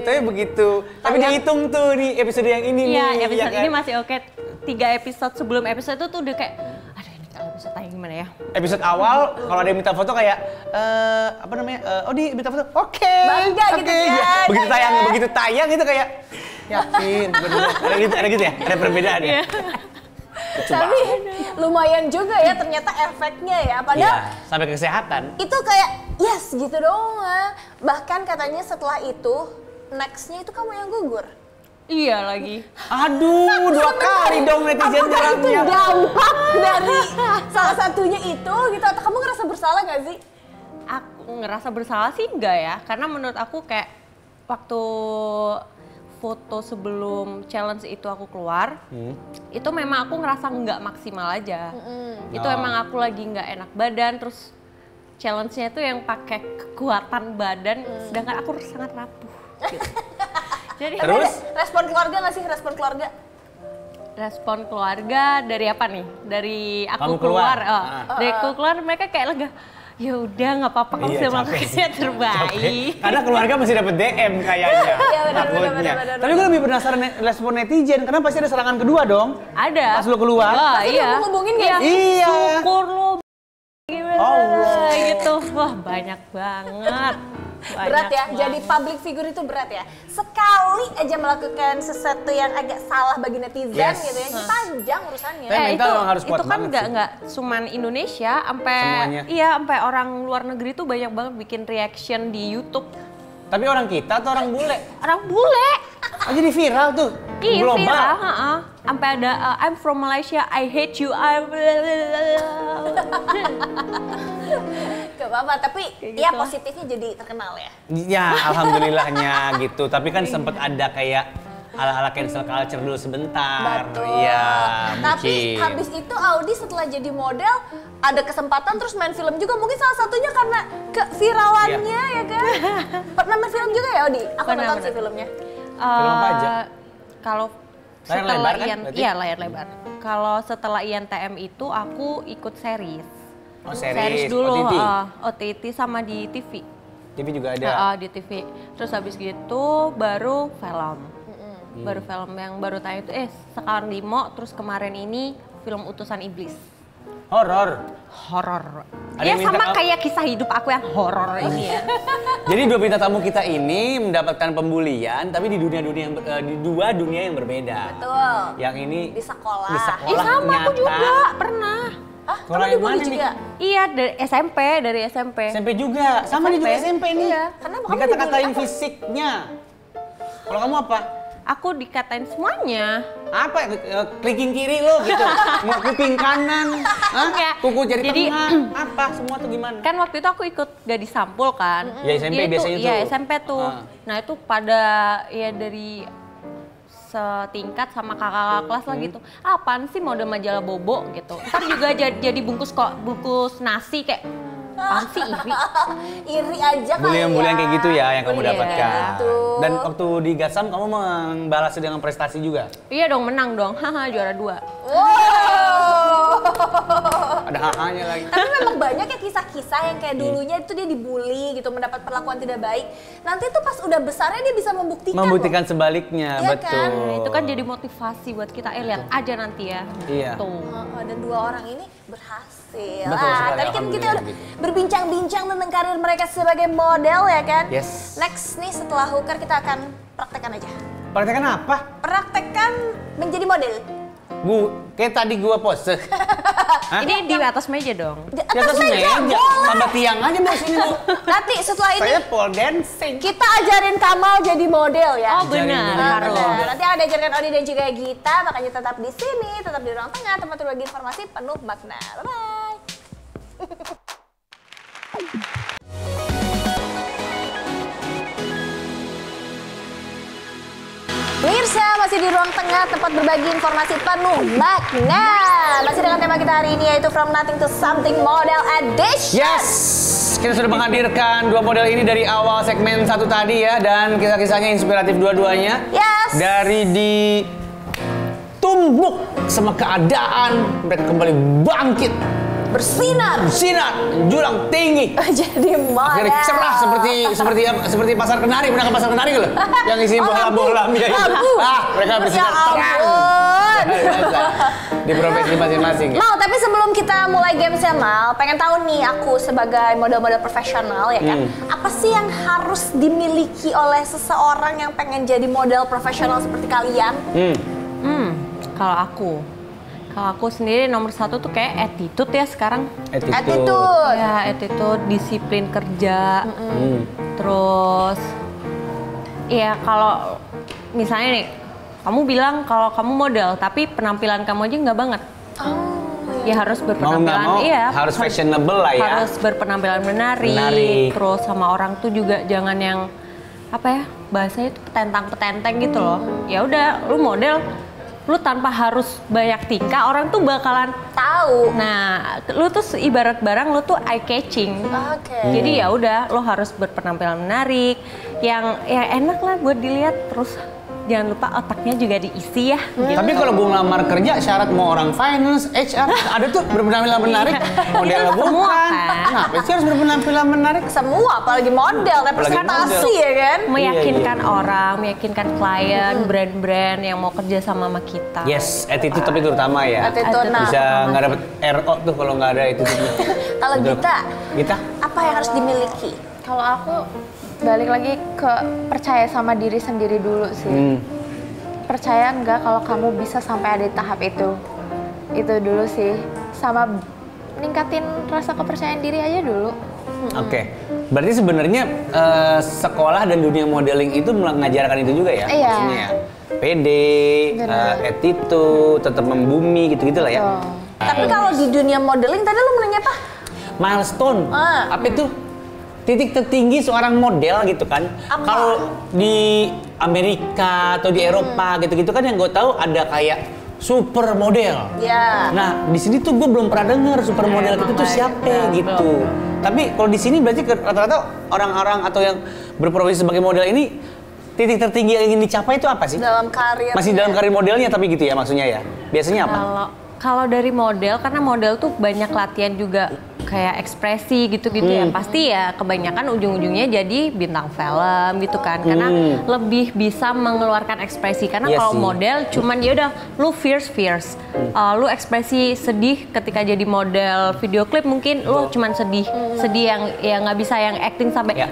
tapi begitu. Tapi dihitung tuh nih episode yang ini Iya, nih. episode ya kan? ini masih oke. 3 episode sebelum episode itu tuh udah kayak, aduh ini kalau bisa tayang gimana ya? Episode awal kalau ada yang minta foto kayak apa namanya? Minta foto. Oke. Bangga gitu kan. Begitu tayang itu kayak yakin bener. Ada gitu ya? Ada perbedaan ya? Tapi lumayan juga ya ternyata efeknya ya. Padahal sampai ke kesehatan. itu kayak yes gitu doang. Bahkan katanya setelah itu next-nya itu kamu yang gugur. Iya lagi. Aduh, 2 kali dong netizen Apakah itu nyerangnya. dampak dari salah satunya itu gitu atau kamu ngerasa bersalah gak sih? Aku ngerasa bersalah sih enggak ya, karena menurut aku kayak waktu foto sebelum challenge itu aku keluar, itu memang aku ngerasa nggak maksimal aja. Itu emang aku lagi nggak enak badan, terus challenge-nya itu yang pakai kekuatan badan, sedangkan aku sangat rapuh. Gitu. Jadi Terus? Respon keluarga gak sih? Respon keluarga? respon keluarga dari apa nih? Dari aku Kamu keluar, keluar. dari aku keluar mereka kayak lega. Ya udah nggak apa-apa, kamu sudah melakukan yang terbaik. Karena keluarga masih dapat DM kayaknya. Takutnya. Tapi gue lebih penasaran respon netizen karena pasti ada serangan kedua dong. Ada. Pas lu keluar. Wah, Pasti iya. ngubungin gak? Iya. Syukur lo gimana Allah. gitu. Wah, banyak banget. Berat ya, jadi public figure itu berat ya. Sekali aja melakukan sesuatu yang agak salah bagi netizen gitu ya, panjang urusannya. Tapi mental emang harus kuat itu kan banget nggak cuman Indonesia, Semuanya. sampai orang luar negeri tuh banyak banget bikin reaction di YouTube. Tapi orang kita atau orang bule? Orang bule. Jadi viral tuh. Iya, Global. viral, sampai ada I'm from Malaysia, I hate you, Gak apa-apa, tapi Kayak ya gitu. positifnya jadi terkenal ya. Ya, alhamdulillahnya gitu. Tapi kan sempat ada kayak ala-ala cancel culture dulu sebentar. Betul. Iya, Tapi mungkin. habis itu Audi setelah jadi model ada kesempatan terus main film juga. Mungkin salah satunya karena keviralannya ya kan. Pernah main film juga ya Audi? Aku Pernah, nonton sih pernah. filmnya. Film apa aja? Kalau Layar setelah lebar kan berarti? iya layar lebar. Kalau setelah INTM itu aku ikut series. Oh, series Dulu, OTT. OTT sama di TV. TV juga ada. Di TV. Terus habis gitu baru film. Baru film yang baru tayang itu Sekar Limo, terus kemarin ini film Utusan Iblis. Horor. Horor. Ada Ya yang minta sama kayak kisah hidup aku yang horor ini ya. Jadi dua bintang tamu kita ini mendapatkan pembulian, tapi di di dua dunia yang berbeda. Betul. Yang ini Di sekolah. Di sekolah Sama aku nyata. juga pernah. Ah, Sekolah kamu yang dibully mana nih? juga? Iya dari SMP. SMP juga, sama dia juga SMP nih. Iya, karena kamu Dikata-katain dibully apa? fisiknya. Kalau kamu apa? Aku dikatain semuanya. Apa? Clicking kiri lo gitu. Mau kuping kanan. Hah? Enggak. Kuku jari Jadi- tengah. Apa? Semua tuh gimana? Kan waktu itu aku ikut gadis sampul kan. Ya, SMP Dia biasanya Iya tuh. SMP tuh. Ah. Nah itu pada ya dari setingkat sama kakak kelas lah gitu. Apaan sih model majalah bobo gitu. Ntar juga jadi bungkus nasi kayak apaan sih iri. Iri aja kali ya. Bulian-bulian kayak gitu ya yang kamu Iya, dapatkan. gitu. Dan waktu di Gatsam kamu membalasnya dengan prestasi juga? Iya dong menang dong. Haha juara 2. Wow. Ada hahanya lagi. Tapi memang banyak ya kisah-kisah yang kayak dulunya itu dia dibully gitu, mendapat perlakuan tidak baik. Nanti tuh pas udah besarnya dia bisa membuktikan. Membuktikan sebaliknya, Iya betul. kan? Nah, itu kan jadi motivasi buat kita. Lihat aja nanti ya. Iya. Tuh. Dan dua orang ini berhasil. Betul sekali, Tadi kan kita alhamdulillah udah gitu. berbincang-bincang tentang karir mereka sebagai model ya kan? Yes. Next nih setelah hooker kita akan praktekkan aja. Praktekan apa? Praktekkan menjadi model. Kayak tadi gua pose. Hah? Ini di atas meja dong. Di Di atas meja, boleh. tambah tiang aja mau sini lu. Nanti setelah ini Saya pole dancing. kita ajarin Kamal jadi model ya. Oh benar, Jadi harus. Benar. Nanti ada ajarkan Odi dan juga Gita, makanya tetap di sini, tetap di ruang tengah, tempat berbagi informasi penuh makna. Bye-bye. masih di Ruang Tengah, tempat berbagi informasi penuh makna. Masih dengan tema kita hari ini yaitu From Nothing to Something Model Edition. Yes, kita sudah menghadirkan dua model ini dari awal segmen satu tadi ya, dan kisah-kisahnya inspiratif dua-duanya. Yes. Dari ditumbuk sama keadaan, mereka kembali bangkit, Bersinar. menjulang tinggi. Jadi model. Akhirnya cerah seperti pasar kenari, pernah ke pasar kenari nggak lo? Yang isi bola-bola ya. Mereka bersinar terang. Di profesi masing-masing. Ya? Mal, tapi sebelum kita mulai gamesnya Mal, pengen tahu nih aku sebagai model-model profesional ya kan, apa sih yang harus dimiliki oleh seseorang yang pengen jadi model profesional seperti kalian? Kalau aku sendiri nomor satu tuh kayak attitude ya sekarang. Attitude. Ya, attitude, disiplin kerja. Terus ya kalau misalnya nih, kamu bilang kalau kamu model tapi penampilan kamu aja nggak banget. Ya harus berpenampilan, harus fashionable lah ya. Harus berpenampilan menarik. Terus sama orang tuh juga jangan yang apa ya, bahasanya tuh petentang-petenteng gitu loh. Ya udah, lu model, lu tanpa harus banyak tingkah, orang tuh bakalan Tahu. Nah, lu tuh ibarat barang lu tuh eye catching. Jadi ya udah, lu harus berpenampilan menarik, yang enak lah buat dilihat. Terus jangan lupa otaknya juga diisi ya. Gitu. Tapi kalau gue ngelamar kerja, syarat mau orang finance, HR, ada tuh berpenampilan menarik. Model semua bukan. kan. Kenapa sih harus berpenampilan menarik? Semua, apalagi model, representasi ya kan? Meyakinkan orang, meyakinkan klien, brand-brand yang mau kerja sama kita. Yes, attitude tapi terutama ya. Attitude, nah. Bisa nggak dapet RO tuh kalau nggak ada itu. Kalau Gita? apa yang harus dimiliki? Kalau aku balik lagi ke percaya sama diri sendiri dulu sih. Percaya nggak kalau kamu bisa sampai ada di tahap itu dulu sih. Sama ningkatin rasa kepercayaan diri aja dulu. Oke. Berarti sebenarnya sekolah dan dunia modeling itu mengajarkan itu juga ya? Iya. Maksudnya ya, PD, attitude, tetap membumi gitu-gitu lah ya. Tapi kalau di dunia modeling tadi lu menanya apa? Milestone. Apa itu? Titik tertinggi seorang model gitu kan. Kalau di Amerika atau di Eropa gitu-gitu kan yang gue tahu ada kayak super model. Ya. Nah, di sini tuh gue belum pernah denger super model itu tuh siapa gitu. Tapi kalau di sini berarti rata-rata orang-orang atau yang berprofesi sebagai model ini titik tertinggi yang ingin dicapai itu apa sih? Dalam karir. Masih dalam karir modelnya tapi gitu ya maksudnya ya. Biasanya apa? Kalau dari model, karena model tuh banyak latihan juga kayak ekspresi gitu-gitu ya. Pasti ya kebanyakan ujung-ujungnya jadi bintang film gitu kan. Karena lebih bisa mengeluarkan ekspresi. Karena kalau model cuman ya udah lu fierce. Lu ekspresi sedih ketika jadi model video klip mungkin lu cuman sedih yang nggak bisa yang acting sampai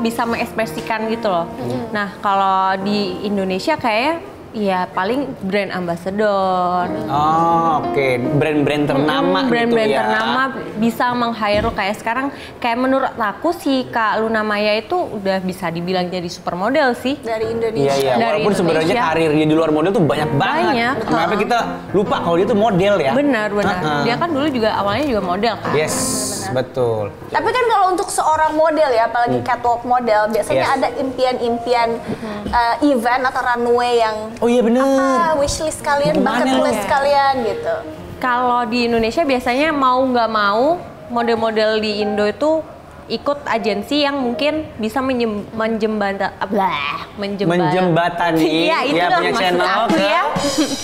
bisa mengekspresikan gitu loh. Nah, kalau di Indonesia kayak ya paling brand ambassador. Oke. Brand-brand ternama brand-brand gitu ya. ternama bisa meng-hire lu kayak sekarang. Kayak menurut aku si Kak Luna Maya itu udah bisa dibilang jadi supermodel sih. Dari Indonesia. Iya. Dari Walaupun sebenarnya Indonesia. karirnya di luar model tuh banyak banget. Kenapa kita lupa kalau dia tuh model ya? Benar. Dia kan dulu juga awalnya juga model kan. Yes, betul. Tapi kan kalau untuk seorang model ya, apalagi catwalk model, biasanya ada impian-impian event atau runway yang Oh iya bener. apa wishlist kalian, bucket list kalian gitu. Kalau di Indonesia biasanya mau nggak mau model-model di Indo itu ikut agensi yang mungkin bisa menjembatani Iya, itulah punya maksud channel aku ke ya.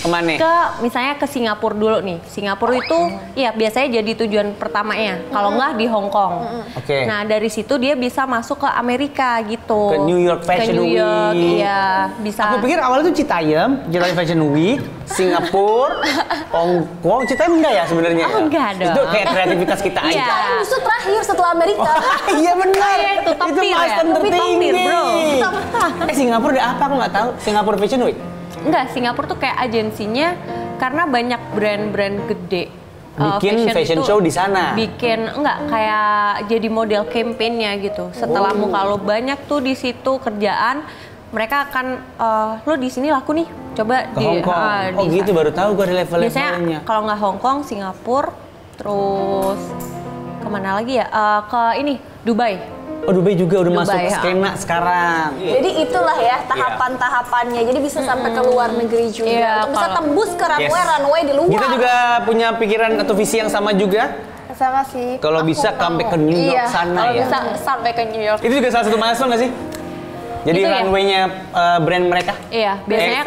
kemana? Misalnya ke Singapura dulu nih. Singapura itu ya biasanya jadi tujuan pertamanya. Kalau nggak di Hong Kong. Oke. Nah dari situ dia bisa masuk ke Amerika gitu. Ke New York Fashion New York, Week. iya bisa. Aku pikir awalnya tuh Citayam Fashion Week, Singapura, Hong Kong. Citayam enggak ya sebenarnya? Oh, enggak dong. Itu kayak kreativitas kita aja. Iya. Justru terakhir setelah Amerika. Iya benar. Itu top tier ya? milestone Tapi top tertinggi. tier, bro. Singapura ada apa? Aku nggak tahu. Singapura Fashion Week. Enggak, Singapura tuh kayak agensinya karena banyak brand-brand gede. Bikin fashion show di sana. Kayak jadi model campaign-nya gitu. Setelah muka lo banyak tuh di situ kerjaan, mereka akan lo di sini laku nih. Coba Ke Hong Kong. Gitu baru tahu gue ada level-levelnya. Biasanya kalau nggak Hong Kong, Singapura, terus kemana lagi ya? Ke ini Dubai. Oh, Dubai juga udah masuk ya. skena sekarang. Jadi itulah ya tahapan-tahapannya. Jadi bisa sampai ke luar negeri juga. Iya, Untuk bisa tembus ke runway di luar. Kita juga punya pikiran atau visi yang sama juga. Sama sih. Kalau Aku bisa mau. comeback ke New York sana kalau ya. bisa sampai ke New York. Itu juga salah satu milestone nggak sih? Jadi Itu ya? runway-nya brand mereka? Iya, biasanya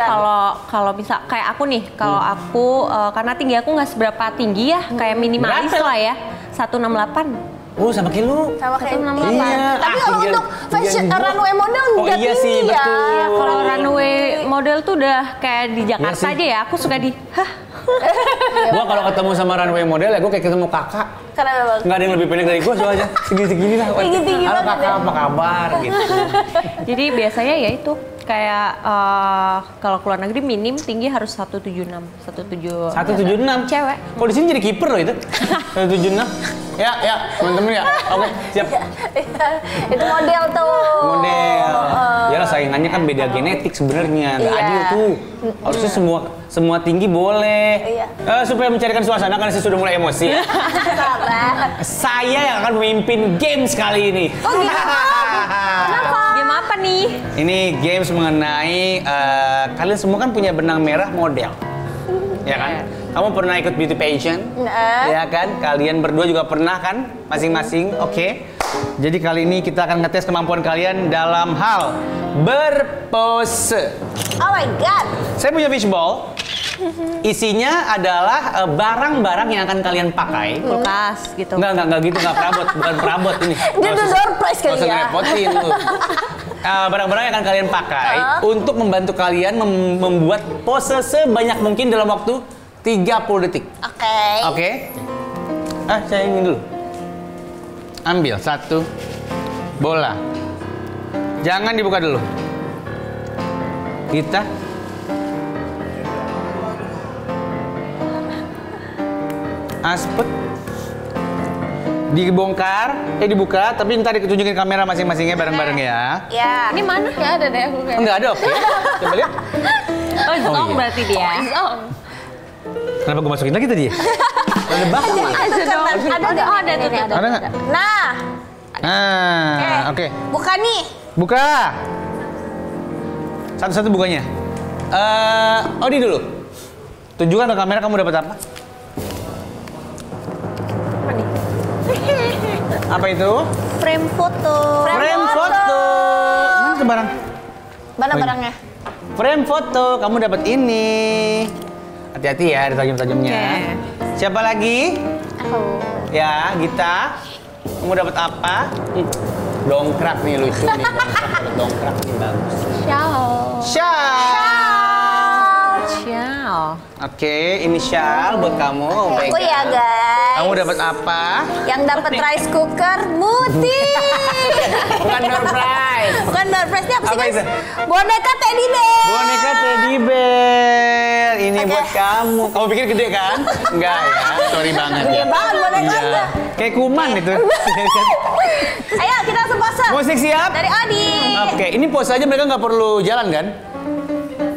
kalau bisa kayak aku nih, kalau aku karena tinggi aku nggak seberapa tinggi ya, kayak minimalis Berapa? lah ya, 168. Oh, sama kayak lu. Sama kayak 168. Iya. Tapi kalau tinggal- untuk fashion tinggal gua. runway model Oh nggak iya tinggi sih, ya. betul. Ya, kalau runway model tuh udah kayak di Jakarta sih. aja ya, aku suka di, Gua kalau ketemu sama runway model ya gua kayak ketemu kakak. Kenapa bang? Nggak ada yang lebih pendek dari gua soalnya. Segini-segini lah. Tinggi-tinggi Halo banget kakak, ya. apa kabar gitu. Jadi biasanya ya itu kayak kalau keluar negeri minim tinggi harus 176, 176. Cewek. Kok di sini jadi kiper loh itu? 176. Ya, teman-teman ya. Oke, siap. Itu model tuh. Model. Ya lah saingannya kan beda genetik sebenarnya, nggak Iya. adil tuh. Harusnya semua tinggi boleh. Iya. Supaya mencarikan suasana karena saya sudah mulai emosi. Sabar. Saya yang akan memimpin games kali ini. Oh gitu. Kenapa? Game apa nih? Ini games mengenai kalian semua kan punya benang merah model, ya kan? Kamu pernah ikut beauty pageant, ya kan? Kalian berdua juga pernah kan, masing-masing. Oke. Jadi kali ini kita akan ngetes kemampuan kalian dalam hal berpose. Oh my god. Saya punya fishbowl. Isinya adalah barang-barang yang akan kalian pakai. Kulkas gitu. Enggak gitu, enggak perabot, bukan perabot ini. Dia tuh door prize kali Nggak usah ya. ngerepotin lu. Barang-barang yang akan kalian pakai untuk membantu kalian membuat pose sebanyak mungkin dalam waktu 30 detik. Oke. Oke? Saya ingin dulu. Ambil satu bola. Jangan dibuka dulu. Kita aspek dibongkar, dibuka, tapi ntar ditunjukin kamera masing-masingnya bareng-bareng ya. Ya. Ini mana? Nggak ada deh aku kayak. Enggak ada, oke. Coba lihat. Oh, zong iya. berarti dia. Kenapa gue masukin lagi tadi ya? Ada bahan ya? Ada tuh. Ada nggak? Nah, Oke. buka nih. Buka. Satu-satu bukanya. Odi dulu. Tunjukkan ke kamera kamu dapat apa? Apa itu? Frame foto. Frame foto. Mana tuh barang? Mana barangnya? Frame foto. Kamu dapat ini. Hati-hati ya, ada tajam-tajamnya. Oke. Siapa lagi? Aku. Ya, Gita. Kamu dapat apa? Dongkrak nih, lucu nih. Dongkrak nih, bagus. Shawl. Ciao. Oke, ini shawl buat kamu. Aku ya guys. Kamu dapat apa? Yang dapat rice cooker Muti. Bukan door prize. Bukan door prize-nya apa sih Apa guys? itu? Boneka teddy bear. Boneka teddy bear. Ini Oke. buat kamu. Kamu pikir gede kan? Enggak ya. Sorry banget Gede ya. banget bonekanya. Iya. Kayak kuman itu. Ayo kita langsung pose. Musik siap? Dari Adi. Oke, ini pose aja mereka nggak perlu jalan kan?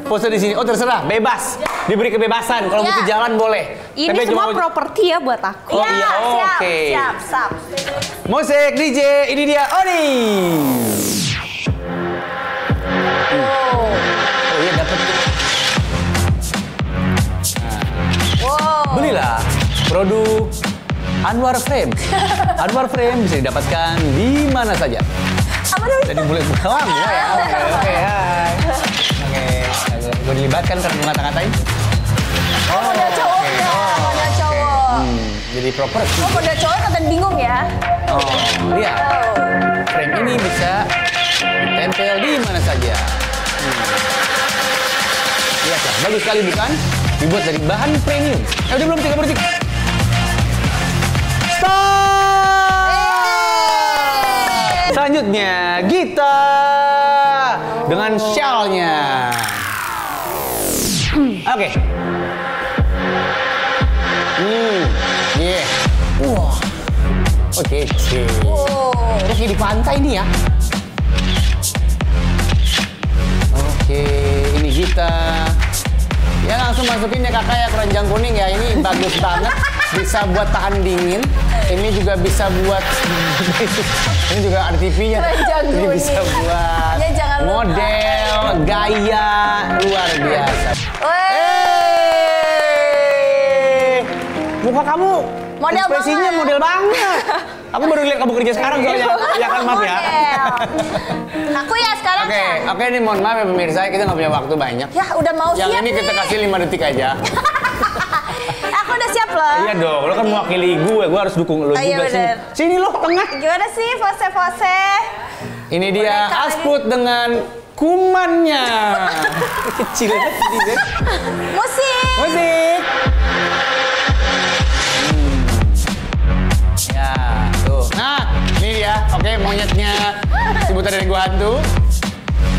Pose di sini. Oh terserah, bebas. Diberi kebebasan. Kalau Ya. butuh jalan boleh. Ini Tapi semua cuma- properti ya buat aku. Oh, Ya, iya, siap, oke. siap. Musik DJ, ini dia Odi. Oh iya dapat. Wow. Belilah produk Anwar Frame. Anwar Frame bisa didapatkan di mana saja. Apa dulu? Jadi boleh bukan ya. Oke, hai. Oke, gue dilibatkan karena ngata-ngatain. Oh, model cowok ya, model cowok. Jadi properti. Oh, model cowok kata bingung ya. Oh, lihat. Frame ini bisa ditempel di mana saja. Lihat ya, bagus sekali bukan? Dibuat dari bahan premium. Udah belum 30 detik. Stop! Selanjutnya, Gita dengan shawl-nya. Oke. Yeah. Wah. Oke. Terus di pantai nih ya. Oke, ini Gita. Ya langsung masukin ya kakak ya keranjang kuning ya. Ini bagus banget. Bisa buat tahan dingin. Ini juga bisa buat ini juga ada TV-nya. Ini bisa buat Ya, jangan lupa. model, gaya luar biasa. Muka kamu Model ekspresinya banget. model banget. Aku baru lihat kamu kerja sekarang soalnya. Ya kan, maaf ya. Model. Aku ya sekarang Oke, ya. oke nih mohon maaf ya pemirsa, kita nggak punya waktu banyak. Ya udah mau Yang siap ini kita nih. kasih 5 detik aja. Aku udah siap loh. Iya dong, lo kan mewakili gue harus dukung lo Oh, iya juga sih. bener. Sini lo tengah. Gimana sih pose-pose? Ini dia Boneka lagi. Asput dengan kumannya. Kecil banget ini, Beb. Musik. Musik. Ya, tuh. Nah, ini dia. Oke, monyetnya si buta dari gua hantu.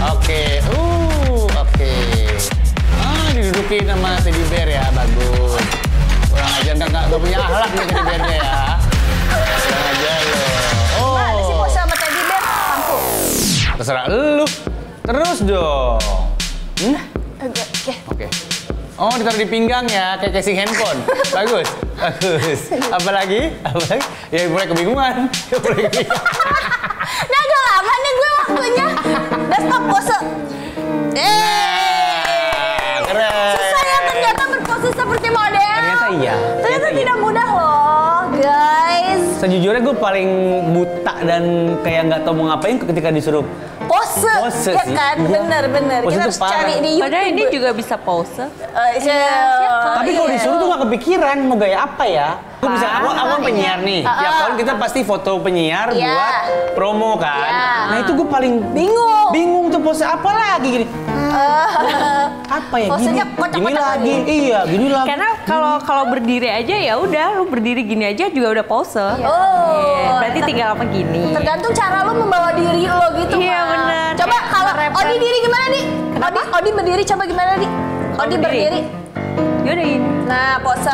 Oke. Oke. Didudukin sama teddy bear ya, bagus. Kurang aja enggak punya akhlak nih teddy bearnya ya. Kurang aja lo. Mana sih pose sama teddy bear? Lampu. Terserah lu. Terus dong. Oke. Oh, ditaruh di pinggang ya, kayak casing handphone. Bagus. Bagus. Apalagi? Ya mulai kebingungan. Nah, agak lama nih gue waktunya. Udah stop pose. Keren. Susah ya ternyata berpose seperti model. Ternyata iya. Ternyata tidak mudah loh, guys. Sejujurnya gue paling buta dan kayak nggak tahu mau ngapain ketika disuruh Pose, Pose ya sih. kan? Iya. Bener. Pose Kita itu harus parah. cari di YouTube. Padahal ini juga bisa pose. Tapi kalau disuruh tuh nggak kepikiran mau gaya apa ya. Aku bisa, aku kan penyiar nih. Tiap tahun kita pasti foto penyiar Iya. buat promo kan. Iya. Nah itu gue paling Bingung. Bingung tuh pose apa lagi gini. Apa ya Posenya gini? kocak-kocak Gini lagi. lagi. Iya, gini lagi. Karena kalau berdiri aja ya udah, lu berdiri gini aja juga udah pose. Oh. Iya, berarti tinggal apa gini. Tergantung cara lo membawa diri lo gitu. Iya, Mas. bener. Coba kalau Nge-rap Odi kan. diri gimana nih? Odi berdiri coba gimana nih? Odi berdiri. Yaudah gini. Nah, pose.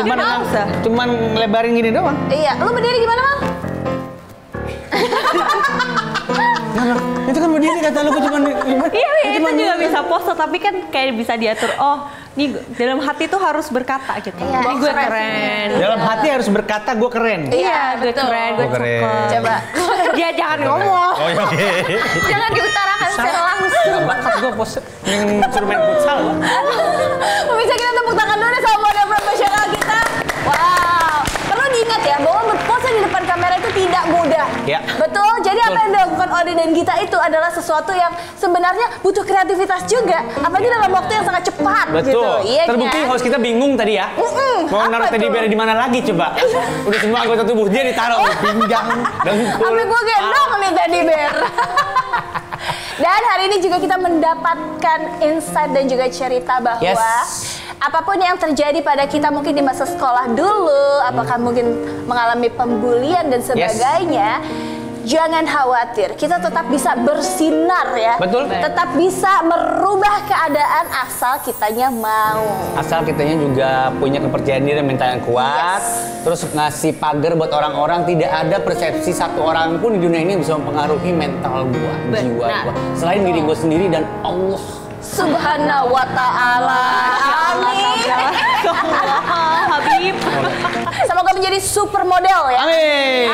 Cuman ngelebarin gini doang. Iya, lu berdiri gimana, Bang? Nah, itu kan berdiri kata lu cuma Iya, itu juga bisa pose, tapi kan kayak bisa diatur. Oh, nih dalam hati tuh harus berkata gitu. Iya, Ini gue keren. keren. dalam hati harus berkata gue keren. Iya, gue keren, gue Oh, keren. cakep. Coba. Dia jangan ngomong. Oh iya, oke. Jangan diutarakan secara langsung. Gak bakat gue pose yang suruh main futsal. Pemirsa, kita tepuk tangan dulu sama model profesional kita. Wow. Perlu diingat ya bahwa berpose di depan kamera itu tidak mudah. Ya. Betul. Jadi apa yang dilakukan Odi dan Gita itu adalah sesuatu yang sebenarnya butuh kreativitas juga. Apalagi dalam waktu yang sangat cepat. Betul. Gitu. Iya, Terbukti kan? host kita bingung tadi ya. Mau Apa naruh teddy tuh? bear di mana lagi coba? Udah semua anggota tubuh dia ditaruh di pinggang, dengkul. Sampai gue gendong nih teddy bear. Dan hari ini juga kita mendapatkan insight dan juga cerita bahwa Yes. apapun yang terjadi pada kita mungkin di masa sekolah dulu, apakah mungkin mengalami pembulian dan sebagainya, jangan khawatir, kita tetap bisa bersinar ya. Betul. Tetap bisa merubah keadaan asal kitanya mau. Asal kitanya juga punya kepercayaan diri dan mental yang kuat. Terus ngasih pagar buat orang-orang, tidak ada persepsi satu orang pun di dunia ini yang bisa mempengaruhi mental gua, jiwa gua. Selain diri gua sendiri dan Allah. Subhanahu wa ta'ala. Amin. Habib. Semoga menjadi supermodel ya. Amin.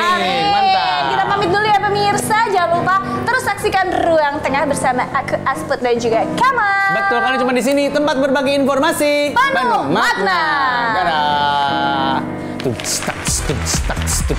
Mantap. Kita pamit dulu ya pemirsa. Jangan lupa terus saksikan Ruang Tengah bersama aku Asput dan juga Kamal. Betul, karena cuma di sini tempat berbagi informasi Penuh makna. Dadah. Tuh, stak, stuk, stak, stuk.